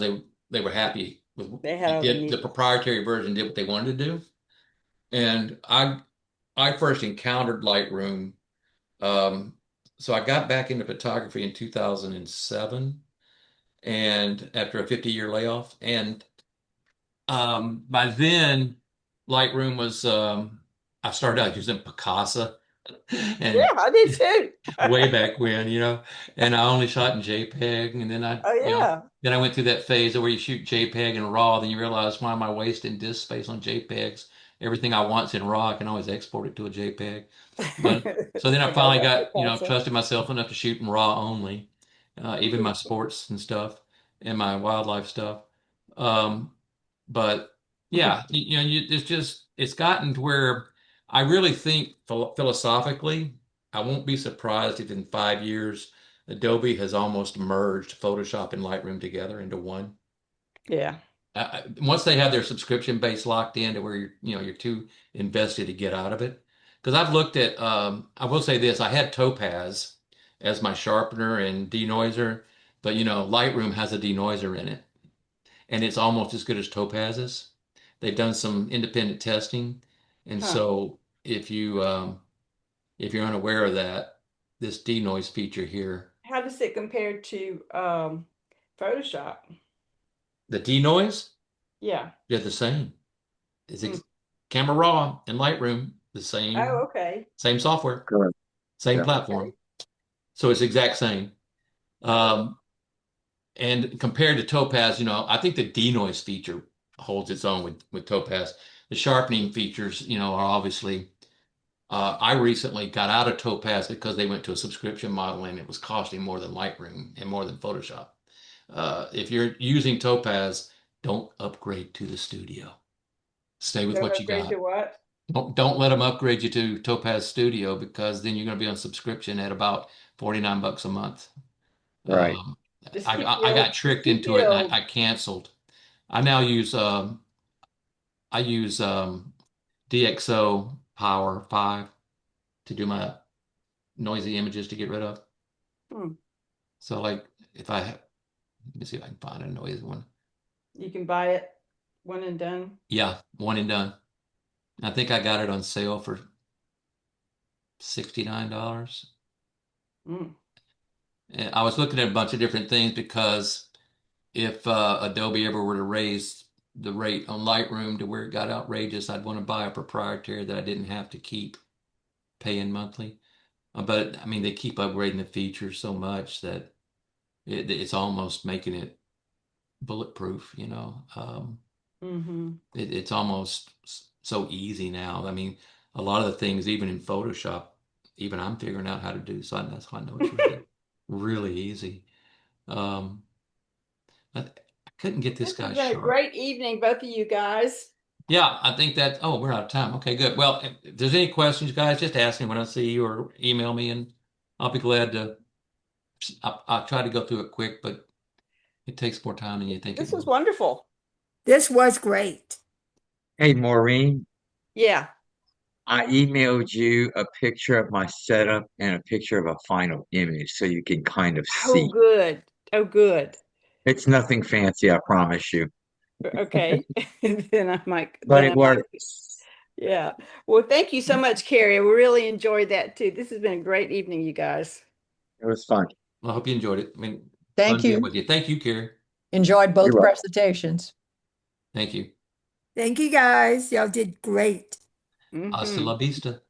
they were happy with They had it all the did the new. proprietary version did what they wanted to do. And I first encountered Lightroom. Um, so I got back into photography in 2007 and after a 50-year layoff. And by then, Lightroom was I started out using Picasa Yeah, and I did too. way back when, and I only shot in JPEG, and then Oh yeah. then I went through that phase where you shoot JPEG and RAW, then you realize why am I wasting disk space on JPEGs? Everything I want's in RAW, I can always export it to a JPEG. But so then I Forgot finally about got, Picasso. trusted myself enough to shoot in RAW only, even my Mhm. sports and stuff and my wildlife stuff. Um, but yeah, it's gotten to where I really think philosophically, I won't be surprised if in 5 years Adobe has almost merged Photoshop and Lightroom together into one. Yeah. Once they have their subscription base locked in to where you're too invested to get out of it. Because I've looked at, I will say this, I had Topaz as my sharpener and denoiser, but Lightroom has a denoiser in it, and it's almost as good as Topaz's. They've done some independent testing, and Huh. so if you're unaware of that, this denoise feature here, How does it compare to Photoshop? the denoise, Yeah. they're the same. It's Hmm. Camera Raw and Lightroom, the Oh, same okay. same software, Good. same Yeah. platform. Okay. So it's exact same. Oh. Um, and compared to Topaz, I think the denoise feature holds its own with Topaz. The sharpening features, are obviously. I recently got out of Topaz because they went to a subscription model and it was costing more than Lightroom and more than Photoshop. If you're using Topaz, don't upgrade to the studio. Stay with Don't what you upgrade to got. what? Don't let them upgrade you to Topaz Studio because then you're going to be on subscription at about 49 bucks a month. Right. Um, Just I, keep I the I old. got Just tricked keep into the it and old. I canceled. I now use DxO Power 5 to do my noisy images to get rid of. Hmm. So like if I let me see if I can find a noisy one. You can buy it one and done. Yeah, one and done. I think I got it on sale for $69. Mm. And I was looking at a bunch of different things because if Adobe ever were to raise the rate on Lightroom to where it got outrageous. I'd want to buy a proprietary that I didn't have to keep paying monthly. But I mean, they keep upgrading the features so much that it's almost making it bulletproof, you know. Mm-hmm. It's almost so easy now. I mean, a lot of the things, even in Photoshop, even I'm figuring out how to do. So that's why I know it's really, really easy. I couldn't get this This has guy been a sharp. great evening, both of you guys. Yeah, I think that, oh, we're out of time. Okay, good. Well, if there's any questions, guys, just ask me when I see you or email me and I'll be glad to. I'll try to go through it quick, but it takes more time than you think it This was will. wonderful. This was great. Hey, Maureen, Yeah. I emailed you a picture of my setup and a picture of a final image so you can kind of Oh, see. good. Oh, good. It's nothing fancy, I promise you, Okay. Then but it I might, works. yeah. Well, thank you so much, Carrie. We really enjoyed that too. This has been a great evening, you guys. It was fun. I hope you enjoyed it. I mean, Thank fun being you. with you. Thank you, Kerri. Enjoyed You're both welcome. presentations. Thank you. Thank you guys. Y'all did great. Hasta Mm-hmm. la vista.